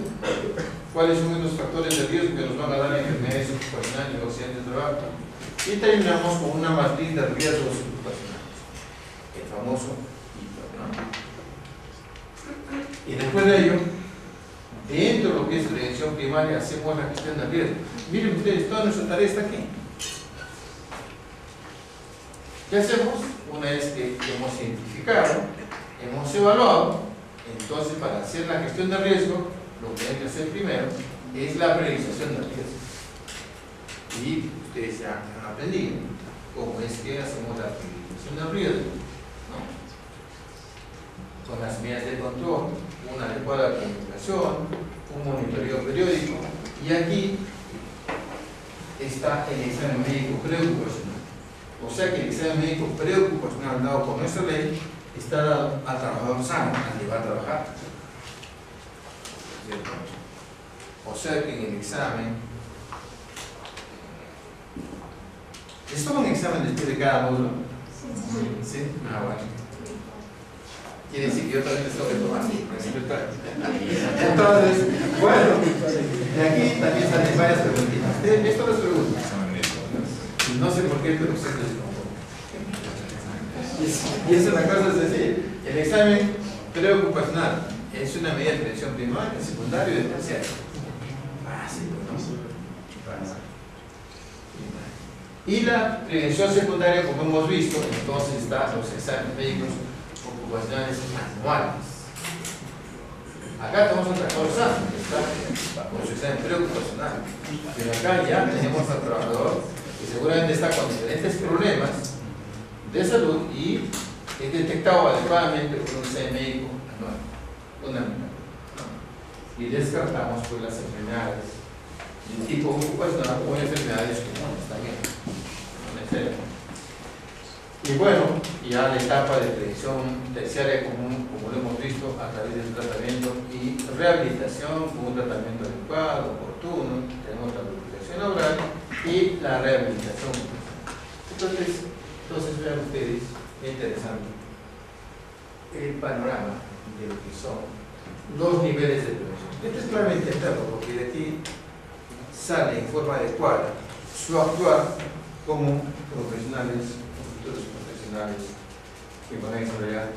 cuáles son los factores de riesgo que nos van a dar enfermedades ocupacionales y accidentes de trabajo, y terminamos con una matriz de riesgos ocupacionales, el famoso IPA, ¿no? Y después de ello, dentro de lo que es prevención primaria, hacemos la gestión de riesgo. Miren ustedes, toda nuestra tarea está aquí. ¿Qué hacemos? Una vez que hemos identificado, hemos evaluado, entonces para hacer la gestión de riesgo, lo que hay que hacer primero es la priorización de riesgo. Y ustedes ya han aprendido cómo es que hacemos la priorización de riesgo, ¿no? Con las medidas de control, una adecuada comunicación, un monitoreo periódico, y aquí está el examen médico preocupacional. O sea que el examen médico preocupacional dado por nuestra ley está dado al trabajador sano, al que va a trabajar. ¿Cierto? O sea que en el examen, ¿les toman un examen después de cada módulo? ¿Sí? Ah, bueno. Quiere decir que yo también les tengo que tomar. Entonces, bueno, de aquí también salen varias preguntitas. Esto les pregunto. No sé por qué, pero ustedes les conforman. Y es una cosa sencilla. El examen preocupacional es una medida de prevención primaria, secundaria y de terciaria. Básico, ¿no? Y la prevención secundaria, como hemos visto, entonces están los exámenes médicos ocupacionales anuales. Acá tenemos otra cosa, está con su examen preocupacional. Pero acá ya tenemos al trabajador que seguramente está con diferentes problemas de salud y es detectado adecuadamente por un examen médico anual. Y descartamos pues las enfermedades de tipo ocupacional o enfermedades comunes también. Y bueno, ya la etapa de prevención terciaria común, como lo hemos visto, a través del tratamiento y rehabilitación con un tratamiento adecuado, oportuno, tenemos la recuperación laboral y la rehabilitación. Entonces vean ustedes, es interesante, el panorama de lo que son los niveles de prevención. Esto es claramente entenderlo, porque de aquí sale en forma adecuada su actuar como profesionales, futuros profesionales que van a desarrollar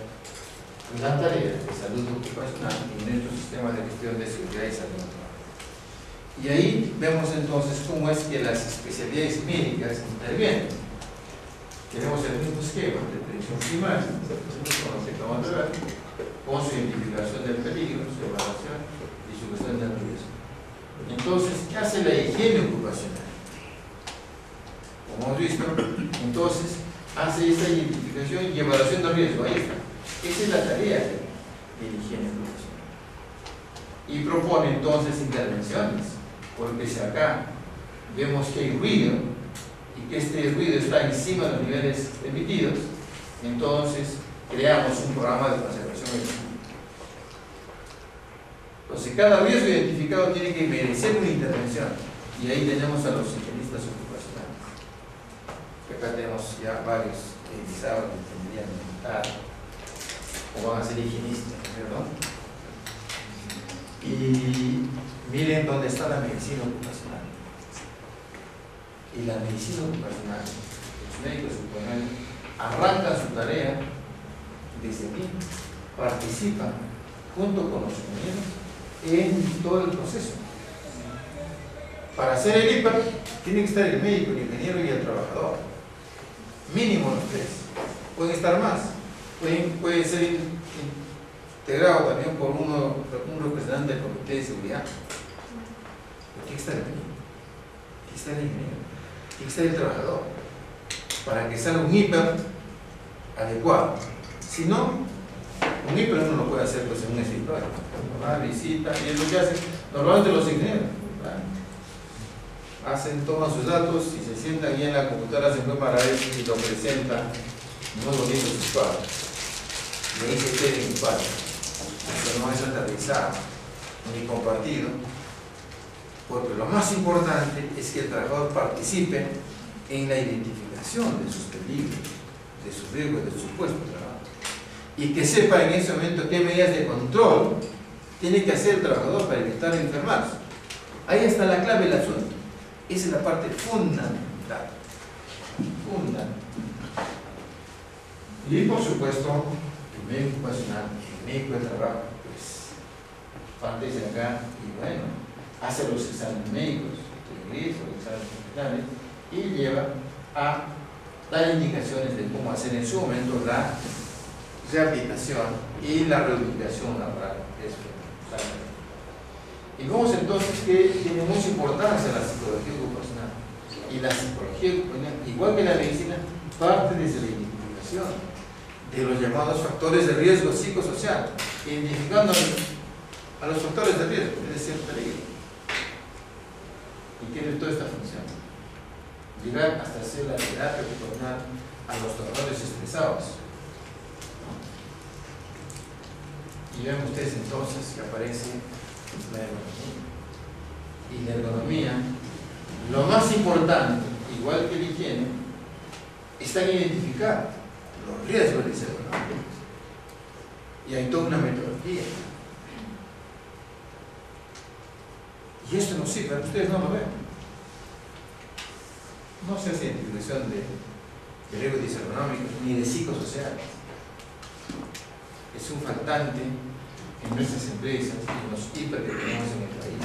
la tarea de salud ocupacional en nuestro sistema de gestión de seguridad y salud. Y ahí vemos entonces cómo es que las especialidades médicas intervienen. Tenemos el mismo esquema de prevención primaria, con lo que acabamos de ver, con su identificación del peligro, su evaluación y su gestión del riesgo. Entonces, ¿qué hace la higiene ocupacional? Como hemos visto, entonces hace esa identificación y evaluación de riesgo. Ahí está. Esa es la tarea de la higiene ocupacional. Y propone entonces intervenciones, porque si acá vemos que hay ruido y que este ruido está encima de los niveles permitidos, entonces creamos un programa de conservación eléctrica. Entonces cada riesgo identificado tiene que merecer una intervención, y ahí tenemos a los higienistas ocupacionales. Acá tenemos ya varios egresados de ingeniería ambiental, o van a ser higienistas, ¿verdad? Y miren dónde está la medicina ocupacional. Y la medicina ocupacional, los médicos ocupacionales arrancan su tarea desde aquí, participan junto con los ingenieros en todo el proceso. Para hacer el IPA tiene que estar el médico, el ingeniero y el trabajador, mínimo los tres. Pueden estar más, puede ser integrado también por un representante del comité de seguridad. Pero tiene que estar el médico, tiene que estar el ingeniero, tiene que estar el trabajador, para que salga un IPA adecuado. Si no, un IPA uno lo puede hacer pues, en un escritorio, va, visita, y es lo que hacen normalmente los ingenieros, ¿verdad? Toman sus datos y se sientan y en la computadora se fue para él y lo presentan muy bonito sus cuadros. Y ahí se queda en un cuadro. Eso no es aterrizado ni compartido, porque lo más importante es que el trabajador participe en la identificación de sus peligros, de sus riesgos, de su puesto de trabajo. y que sepa en ese momento qué medidas de control tiene que hacer el trabajador para evitar enfermarse. Ahí está la clave del asunto. Esa es la parte fundamental. Y por supuesto, el médico ocupacional, el médico de trabajo, pues, parte de acá y bueno, hace los exámenes médicos, los exámenes profesionales y lleva a dar indicaciones de cómo hacer en su momento la rehabilitación y la reubicación laboral. Y vemos entonces que tiene mucha importancia la psicología ocupacional. Y la psicología ocupacional, igual que la medicina, parte desde la identificación de los llamados factores de riesgo psicosocial, identificando a los factores de riesgo, es decir, peligro. Y tiene toda esta función. Llegar hasta hacer la terapia ocupacional a los trabajadores estresados. Y ven ustedes entonces que aparece la ergonomía. Y la ergonomía, lo más importante, igual que la higiene, está en identificar los riesgos de ser ergonómicos. Y hay toda una metodología. Y esto no sirve, ustedes no lo ven. No se hace identificación de riesgos disergonómicos ni de psicosociales. Es un faltante en nuestras empresas y en los hiper que tenemos en el país.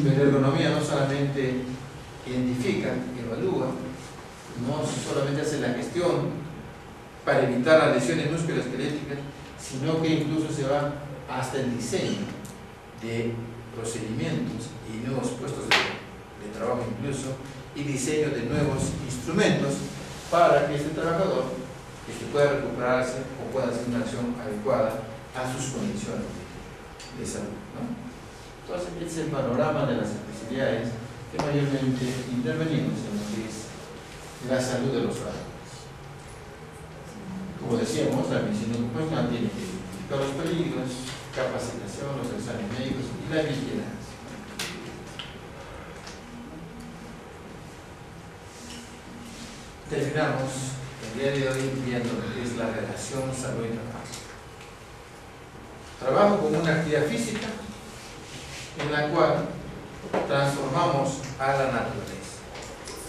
Pero la ergonomía no solamente identifica, evalúa, no solamente hace la gestión para evitar las lesiones musculoesqueléticas, sino que incluso se va hasta el diseño de procedimientos y nuevos puestos de trabajo incluso, y diseño de nuevos instrumentos para que este trabajador pueda recuperarse o pueda hacer una acción adecuada a sus condiciones de salud, ¿no? Entonces, este es el panorama de las especialidades que mayormente intervenimos en lo que es la salud de los trabajadores. Como decíamos, la medicina ocupacional tiene que identificar los peligros, capacitación, los exámenes médicos y la vigilancia. Terminamos el día de hoy viendo lo que es la relación salud y trabajo. Trabajo como una actividad física en la cual transformamos a la naturaleza.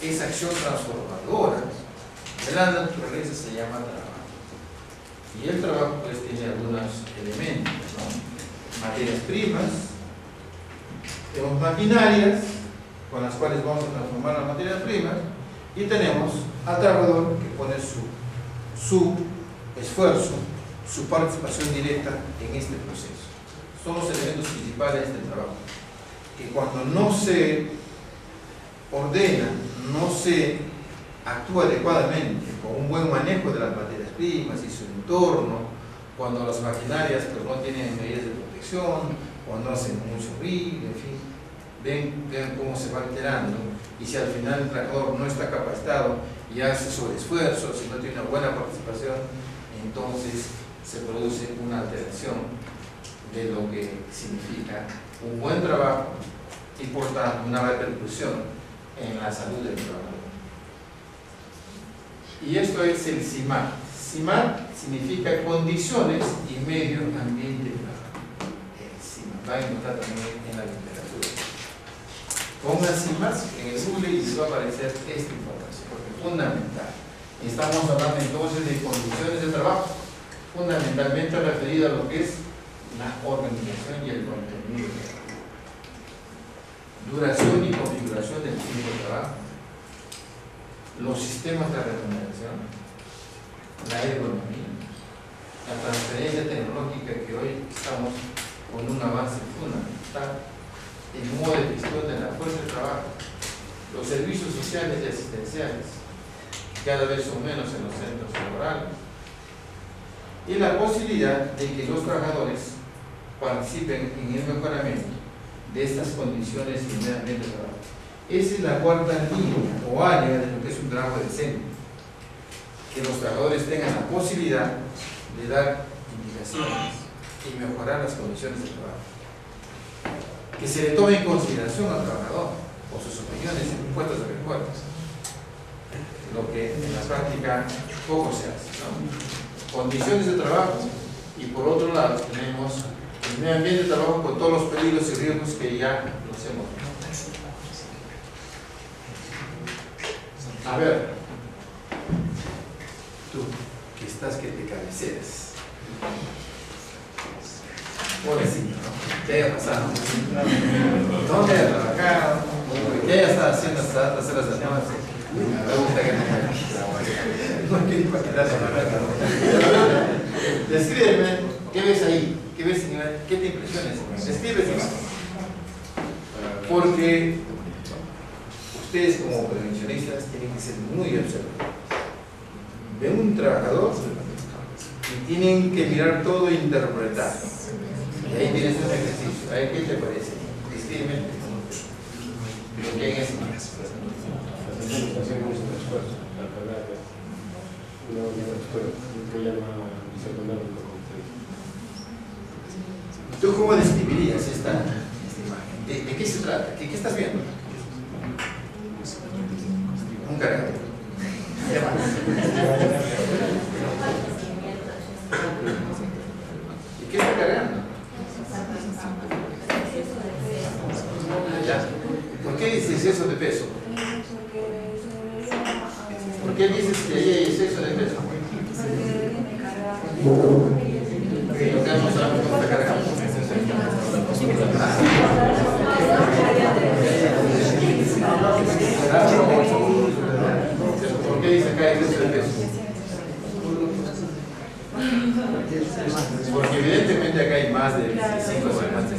Esa acción transformadora de la naturaleza se llama trabajo. Y el trabajo pues tiene algunos elementos, ¿no? Materias primas, tenemos maquinarias con las cuales vamos a transformar las materias primas y tenemos al trabajador que pone su esfuerzo, su participación directa en este proceso. Son los elementos principales del trabajo, que cuando no se ordena, no se actúa adecuadamente, con un buen manejo de las materias primas y su entorno, cuando las maquinarias pues, no tienen medidas de protección, cuando hacen mucho ruido, en fin, ven cómo se va alterando, y si al final el trabajador no está capacitado y hace sobreesfuerzo, si no tiene una buena participación, entonces se produce una alteración de lo que significa un buen trabajo y por tanto una repercusión en la salud del trabajador. Y esto es el CIMAT. CIMAT significa condiciones y medio ambiente de trabajo. El CIMAT va a encontrar también en la literatura. Pongan CIMAT en el Google y les va a aparecer esta información, porque es fundamental. Estamos hablando entonces de condiciones de trabajo, fundamentalmente referido a lo que es la organización y el contenido del trabajo. Duración y configuración del tiempo de trabajo, los sistemas de remuneración, la ergonomía, la transferencia tecnológica que hoy estamos con un avance fundamental, el modo de gestión de la fuerza de trabajo, los servicios sociales y asistenciales, cada vez son menos en los centros laborales, y la posibilidad de que los trabajadores participen en el mejoramiento de estas condiciones y medio ambiente de trabajo. Esa es la cuarta línea o área de lo que es un trabajo decente, que los trabajadores tengan la posibilidad de dar indicaciones y mejorar las condiciones de trabajo, que se le tome en consideración al trabajador por sus opiniones y propuestas de refuerzos, lo que en la práctica poco se hace, ¿no? Condiciones de trabajo y por otro lado tenemos el medio ambiente de trabajo con todos los peligros y riesgos que ya los hemos visto. A ver, tú que estás que te cabeceas. Pobrecito, ¿no? ¿Qué haya pasado? ¿Dónde haya trabajado? ¿Qué haya estado haciendo hasta altas horas de la noche? Me gusta que no quiero imaginar la. Descríbeme, ¿qué ves ahí? ¿Qué ves, señora? ¿Qué te impresiones? Describe, señora. Porque ustedes como prevencionistas tienen que ser muy observadores. Ven un trabajador y tienen que mirar todo e interpretar. Y ahí tienes un ejercicio. A ver, ¿qué te parece? Descríbeme lo que hay en ese caso. Hacemos un esfuerzo para hablar de un problema visiotónico completo. ¿Tú cómo describirías esta imagen? ¿De qué se trata? ¿Qué estás viendo? Un cargador. ¿Qué más? ¿Y qué está cargando? Ya. ¿Por qué dices exceso de peso? ¿Por qué dices que ahí hay exceso de peso? Lo que vamos a ver cómo está cargando. ¿Por qué dice acá exceso de peso? Porque evidentemente acá hay más de 25 semanas.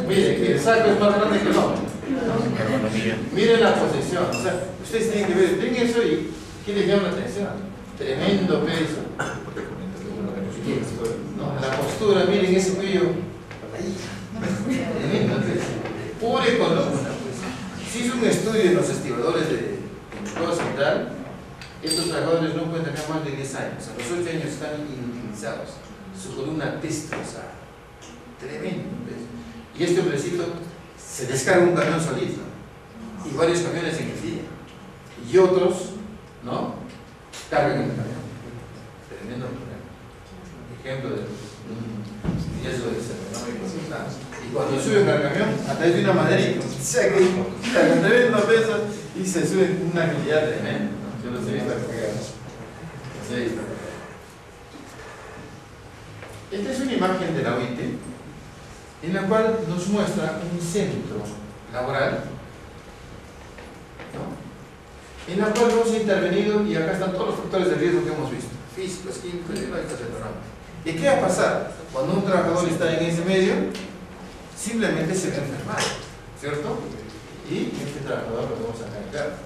Mire, que el saco es más grande que el hombre. Miren la posición. O sea, ustedes tienen que ver, ven eso y ¿qué les llama la atención? Tremendo peso. No, la postura, miren ese cuello. Tremendo peso. Pure columna. Pues. Si hizo un estudio de los estibadores de glucosa y tal, estos trabajadores no pueden tener más de 10 años. A los 8 años están inutilizados. Su columna destrozada. Tremendo peso. Y este hombrecito se descarga un camión solito y varios camiones en el día y otros no cargan el camión. Tremendo problema. Ejemplo de un riesgo de económico. Y cuando suben al camión a través de una madera y cargan tremendo peso y se suben una agilidad tremenda. Yo los he visto cargar. Esta es una imagen de la OIT en la cual nos muestra un centro laboral, ¿no? En la cual hemos intervenido y acá están todos los factores de riesgo que hemos visto, físicos, químicos, etc. ¿Y qué va a pasar? Cuando un trabajador está en ese medio, simplemente se va a enfermar, ¿cierto? Y este trabajador lo vamos a cargar.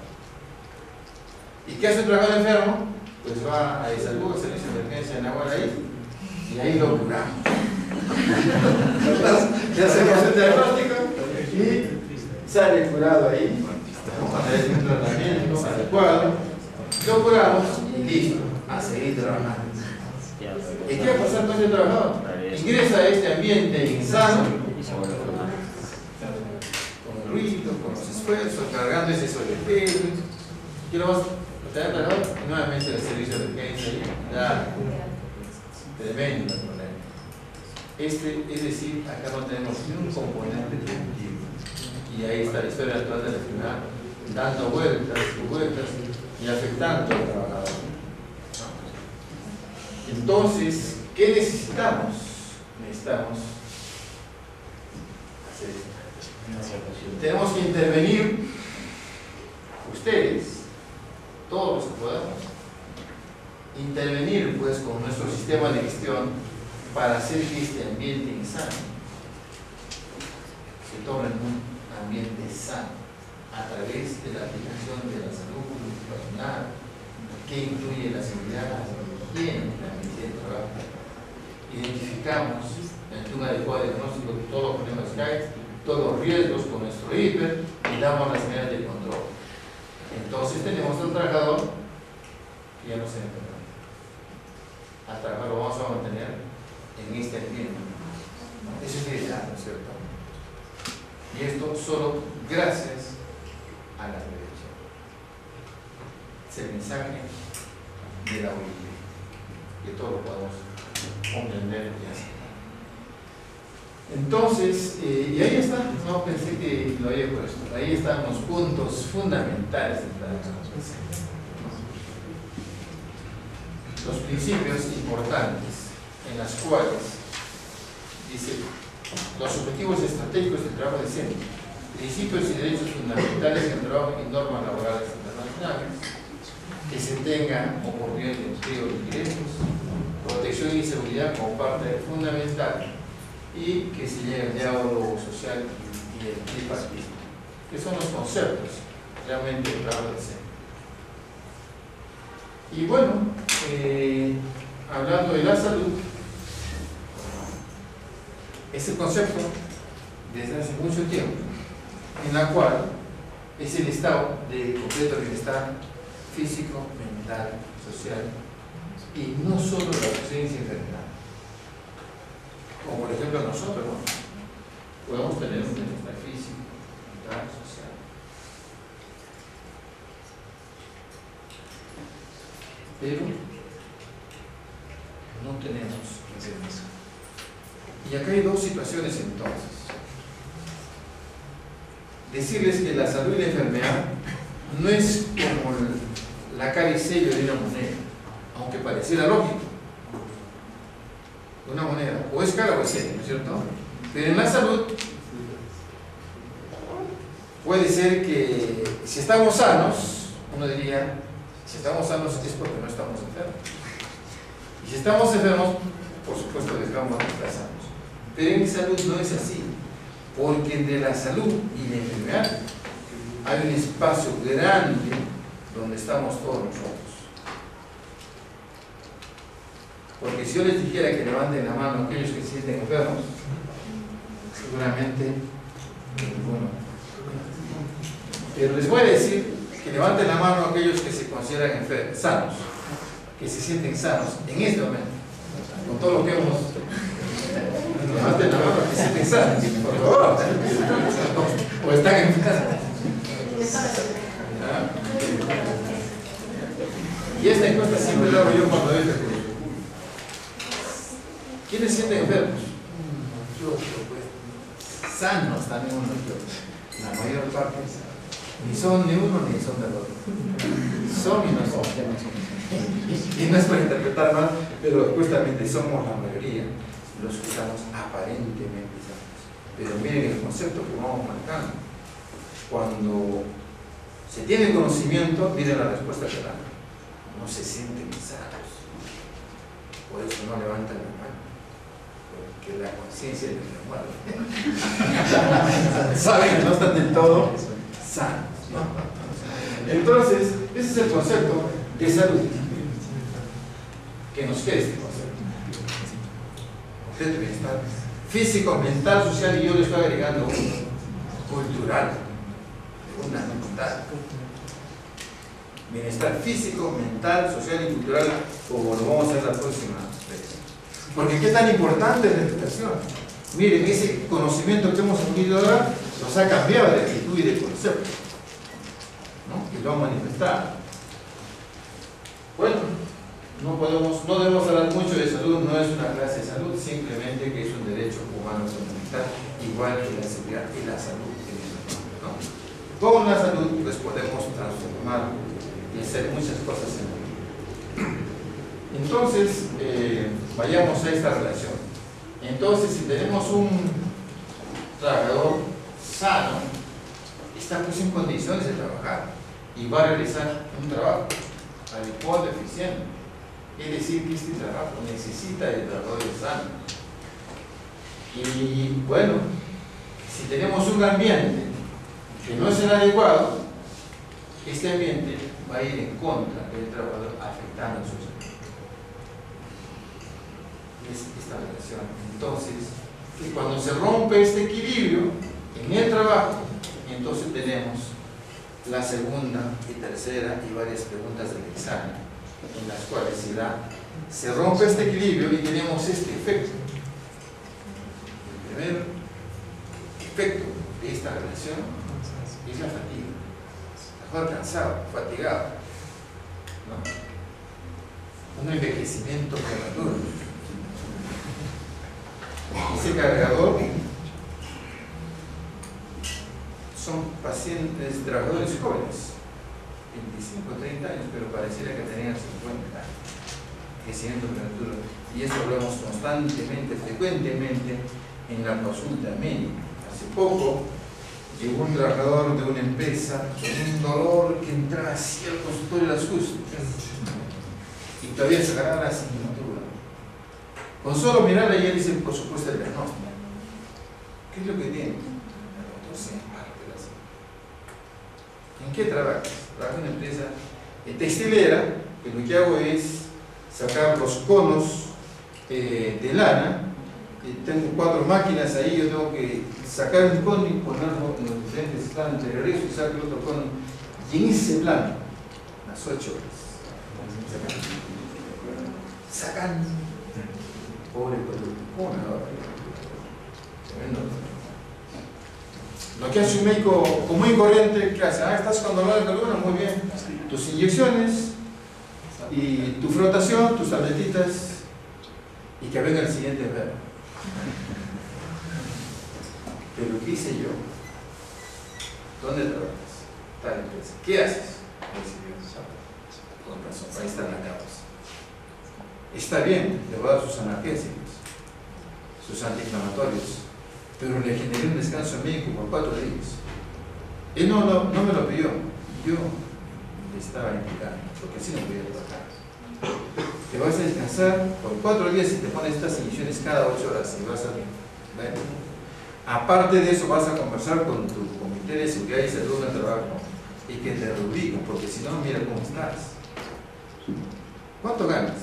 ¿Y qué hace un trabajador enfermo? Pues va a Isalú, a servicio de emergencia en Aguaraí, y ahí lo curamos. Le hacemos el diagnóstico y sale curado ahí, a través de un tratamiento adecuado, lo curamos y listo, a seguir trabajando. ¿Y qué va a pasar con este trabajador? Ingresa a este ambiente insano, con el ruido, con los esfuerzos, cargando ese sobrepeso. ¿Qué lo vas a tener trabajador? Y nuevamente el servicio de emergencia. Tremendo problema. Es decir, acá no tenemos ni un componente preventivo. Y ahí está la historia actual de la enfermedad, dando vueltas y vueltas y afectando al trabajador. Entonces, ¿qué necesitamos? Necesitamos hacer esto. Tenemos que intervenir, ustedes, todos los que podamos, intervenir pues con nuestro sistema de gestión para hacer que este ambiente insano se torne en un ambiente sano a través de la aplicación de la salud ocupacional que incluye la seguridad, la higiene, la medicina de trabajo. Identificamos mediante un adecuado diagnóstico de todos los problemas que hay, todos los riesgos con nuestro hiper y damos las medidas de control. Entonces tenemos un trabajador que ya no se enferma. Al trabajador lo vamos a mantener en este ambiente. Eso es ideal, ¿no es cierto? Y esto solo gracias a la prevención. Es el mensaje de la OIT, que todos lo podemos comprender y aceptar. Entonces, y ahí está, no pensé que lo había puesto, ahí están los puntos fundamentales del plan de transmisión. Los principios importantes en las cuales dice los objetivos estratégicos del trabajo decente, principios y derechos fundamentales en el trabajo y normas laborales internacionales, que se tengan oportunidades de empleo y ingresos, protección y seguridad como parte fundamental, y que se llegue al diálogo social y el tripartismo, que son los conceptos realmente del trabajo decente. Y bueno, hablando de la salud, ese concepto desde hace mucho tiempo, en la cual es el estado de completo bienestar físico, mental, social, y no solo la ausencia de enfermedad. Como por ejemplo nosotros, ¿no? Podemos tener un bienestar físico, mental, social. Pero no tenemos enfermedad. Y acá hay dos situaciones entonces. Decirles que la salud y la enfermedad no es como la cara y sello de una moneda, aunque pareciera lógico. Una moneda, o es cara o es sello, ¿no es cierto? Pero en la salud puede ser que si estamos sanos, uno diría, si estamos sanos es porque no estamos enfermos. Y si estamos enfermos, por supuesto dejamos de estar sanos. Pero en salud no es así, porque entre la salud y la enfermedad hay un espacio grande donde estamos todos nosotros. Porque si yo les dijera que levanten la mano aquellos que se sienten enfermos, seguramente ninguno. Pero les voy a decir que levanten la mano aquellos que se consideran enfermos, sanos, que se sienten sanos en este momento, con todo lo que hemos. Levanten la mano que se sienten sanos, por favor. O están enfermos. Y esta encuesta siempre la hago yo cuando doy recursos. ¿Quiénes se sienten enfermos? Yo, pues, sanos también uno y otro. La mayor parte ni son ni uno ni son del otro. Son y no son. Y no es para interpretar mal, pero justamente somos la mayoría los que estamos aparentemente sanos. Pero miren el concepto que vamos marcando. Cuando se tiene conocimiento, miren la respuesta que dan. No se sienten sanos. Por eso no levantan la mano. Porque la conciencia les remueve. Saben que no están del todo sanos, ¿no? Entonces, ese es el concepto de salud. Que nos quede este concepto. Completo bienestar físico, mental, social, y yo le estoy agregando cultural, fundamental. Bienestar físico, mental, social y cultural, como lo vamos a hacer la próxima vez. Porque qué tan importante es la educación. Miren, ese conocimiento que hemos adquirido ahora nos ha cambiado de actitud y de concepto, ¿no? Y lo ha manifestado. Bueno, no debemos hablar mucho de salud, no es una clase de salud, simplemente que es un derecho humano fundamental, igual que la seguridad y la salud, ¿no? Con la salud pues podemos transformar y hacer muchas cosas en la vida. Entonces, vayamos a esta relación. Entonces, si tenemos un trabajador sano, está pues en condiciones de trabajar y va a realizar un trabajo adecuado, eficiente. Es decir, que este trabajo necesita de trabajadores sanos. Y bueno, si tenemos un ambiente que no es el adecuado, este ambiente va a ir en contra del trabajador, afectando su salud. Es esta relación. Entonces, que cuando se rompe este equilibrio en el trabajo, entonces tenemos la segunda y tercera y varias preguntas del examen, en las cuales se rompe este equilibrio y tenemos este efecto. El primer efecto de esta relación es la fatiga. Mejor cansado, fatigado, ¿no? Un envejecimiento prematuro. Ese cargador son pacientes, trabajadores jóvenes, 25, 30 años, pero pareciera que tenían 50 años, que siguen temperatura. Y eso lo vemos constantemente, frecuentemente en la consulta médica. Hace poco llegó un trabajador de una empresa con un dolor que entraba así al consultorio de las justas y todavía sacará la asignatura. Con solo mirarla ya dice, por supuesto, el diagnóstico. ¿Qué es lo que tiene? El doctor se parte la asignatura. ¿En qué trabajas? Trabajo en una empresa textilera, que lo que hago es sacar los conos de lana. Tengo 4 máquinas ahí, yo tengo que sacar un cono y ponerlo en los diferentes planos de regreso y sacar el otro cono. Y en ese plano, las 8 horas, sacan. Pobre producto, tremendo. Lo que hace un médico común y corriente, ¿qué hace? Estás con dolor de columna, muy bien. Tus inyecciones y tu frotación, tus tabletitas y que venga el siguiente enfermo. Pero ¿qué hice yo? ¿Dónde trabajas? Tal empresa. ¿Qué haces? Con razón, ahí está la causa. Está bien, le voy a dar sus analgésicos, sus antiinflamatorios, pero le generé un descanso médico por 4 días. Él no me lo pidió, yo le estaba indicando, porque así no podía trabajar. Te vas a descansar por 4 días y te pones estas inyecciones cada 8 horas y vas a bien. ¿Vale? Aparte de eso, vas a conversar con tu comité de seguridad y salud en el trabajo y que te rubriquen, porque si no, mira cómo estás. ¿Cuánto ganas?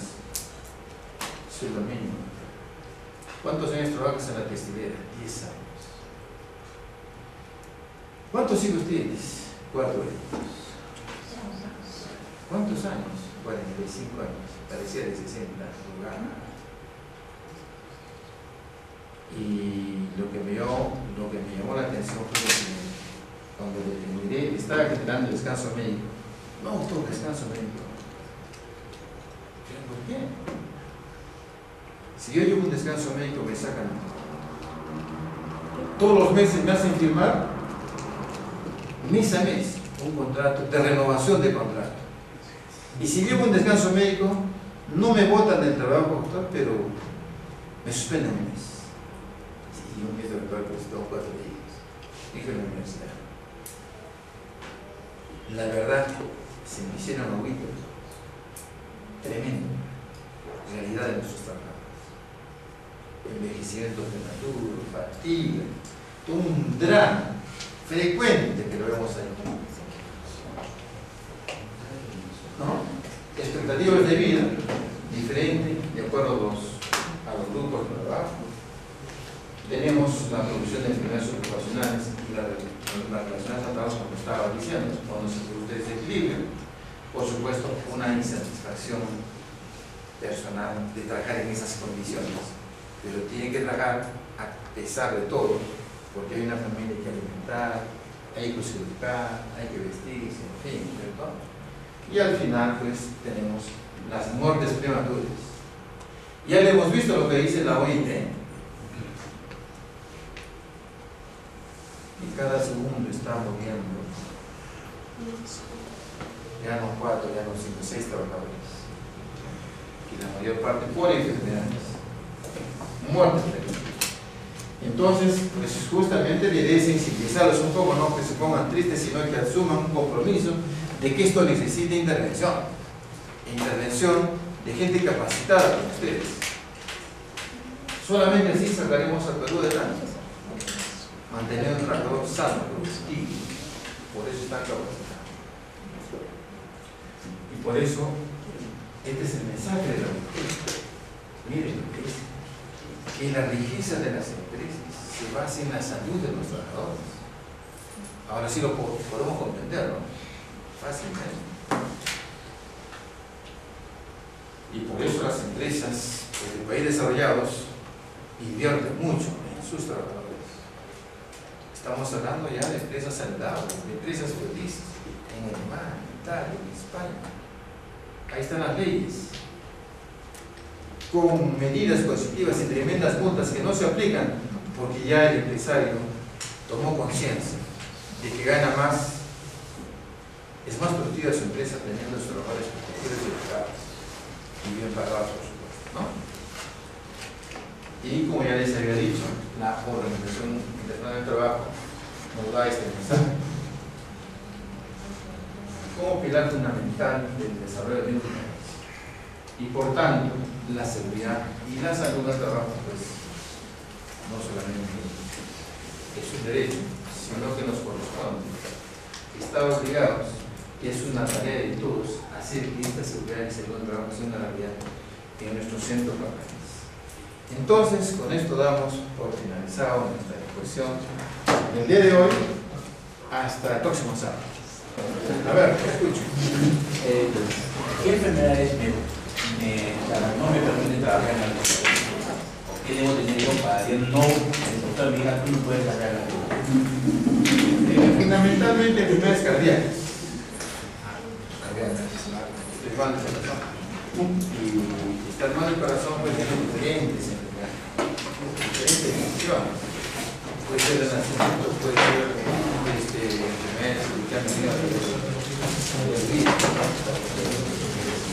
Eso es lo mínimo. ¿Cuántos años trabajas en la textilera? 10 años. ¿Cuántos hijos tienes? 4 hijos. ¿Cuántos años? 45 años. Parecía de 60. Y lo que me llamó la atención fue que cuando le miré, estaba generando descanso médico. No gustó el descanso médico. ¿Por qué? Si yo llevo un descanso médico, me sacan. Todos los meses me hacen firmar, mes a mes, un contrato de renovación de contrato. Y si llevo un descanso médico, no me botan del trabajo, doctor, pero me suspenden un mes. Y yo empiezo a actuar, pues tengo 4 días. Dije en la universidad. La verdad, se me hicieron oídos. Tremendo. Realidad de nuestros trabajadores. Envejecimiento prematuro, fatiga, todo un drama frecuente que lo vemos ahí. ¿No? Expectativas de vida diferentes de acuerdo a los grupos de trabajo. Tenemos la producción de enfermedades ocupacionales y las relacionadas a trabajo, como estaba diciendo, cuando se produce desequilibrio, por supuesto, una insatisfacción personal de trabajar en esas condiciones. Pero tiene que trabajar a pesar de todo, porque hay una familia que alimentar, hay que educar, hay que vestirse, en fin, ¿cierto? Y al final, pues, tenemos las muertes prematuras. Ya le hemos visto lo que dice la OIT. Y cada segundo está muriendo. Ya no 4, ya no 5, 6 trabajadores. Y la mayor parte por enfermedades. Muertes. Entonces, pues justamente la idea es sensibilizarlos un poco, no que se pongan tristes, sino que asuman un compromiso de que esto necesita intervención. Intervención de gente capacitada como ustedes. Solamente así sacaremos al Perú de adelante. Mantener un trabajador sano, productivo. Por eso están capacitados. Y por eso, este es el mensaje de la mujer. Miren lo que es. Que la riqueza de las empresas se basa en la salud de los trabajadores. Ahora sí lo podemos comprender, ¿no? Fácilmente. Y por eso las empresas de países desarrollados invierten mucho en sus trabajadores. Estamos hablando ya de empresas saludables, de empresas felices, en Alemania, en Italia, en España. Ahí están las leyes. con medidas coercitivas y tremendas multas que no se aplican porque ya el empresario tomó conciencia de que gana más, es más productiva su empresa teniendo sus trabajadores protegidos y educados y bien pagados, por supuesto, ¿no? Y como ya les había dicho, la Organización Internacional del Trabajo nos da este mensaje como pilar fundamental del desarrollo de un país. Y por tanto, la seguridad y la salud del trabajo, pues, no solamente es un derecho, sino que nos corresponde. Está obligados, y es una tarea de todos, hacer que esta seguridad y salud del trabajo sea una realidad en nuestro centro país. Entonces, con esto damos por finalizado nuestra exposición del día de hoy hasta el próximo sábado. A ver, te escucho. ¿Qué enfermedades no me permiten trabajar en la luz? ¿Qué debo tener yo para decir no? El doctor me diga, tú no puedes trabajar en la luz. Fundamentalmente enfermedades cardíacas. Y estar mal del corazón puede tener diferentes enfermedades. Diferentes funciones. Puede ser de nacimiento, puede ser enfermedades que han venido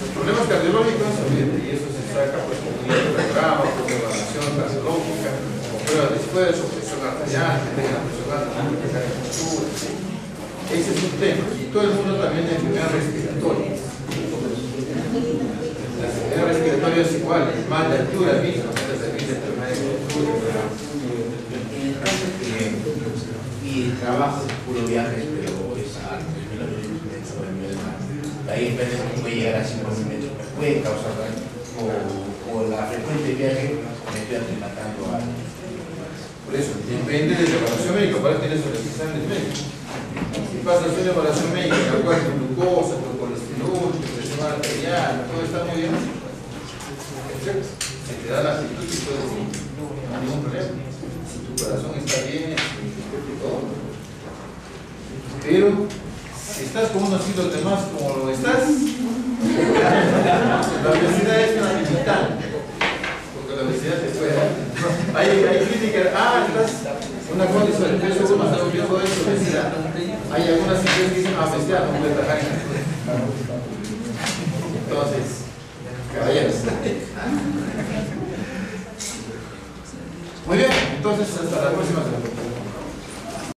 los problemas cardiológicos, y eso se saca pues, con un programa, con una evaluación cardiológica, con pruebas de esfuerzo, presión arterial, que tenga la presión alta, que tenga la postura, ¿sí? Ese es un tema. Y todo el mundo también de enfermedades respiratorias. Las enfermedades respiratorias igual, el mal de altura mismo, que se servir de enfermedades respiratorias. Y el trabajo es puro viaje, pero es alto. Ahí puede llegar a 5.000 metros, puede causar daño, o la frecuente viaje me estoy aclimatando a... Por eso, depende de la evaluación médica, para eso tienes los exámenes médicos. Si pasas una evaluación médica, en la cual tu glucosa, tu colesterol, tu presión arterial, todo está muy bien, se te da la actitud y puedes decir, no hay ningún problema. Si tu corazón está bien, todo. Pero si estás con unos kilos de más como lo estás, la obesidad es una limitante, porque la obesidad te puede dar. Hay críticas, estás una condición de peso, más de peso de obesidad. Hay algunas situaciones que dicen, obesidad, no puedes trabajar en la escuela. Entonces, caballeros. Muy bien, entonces hasta la próxima semana.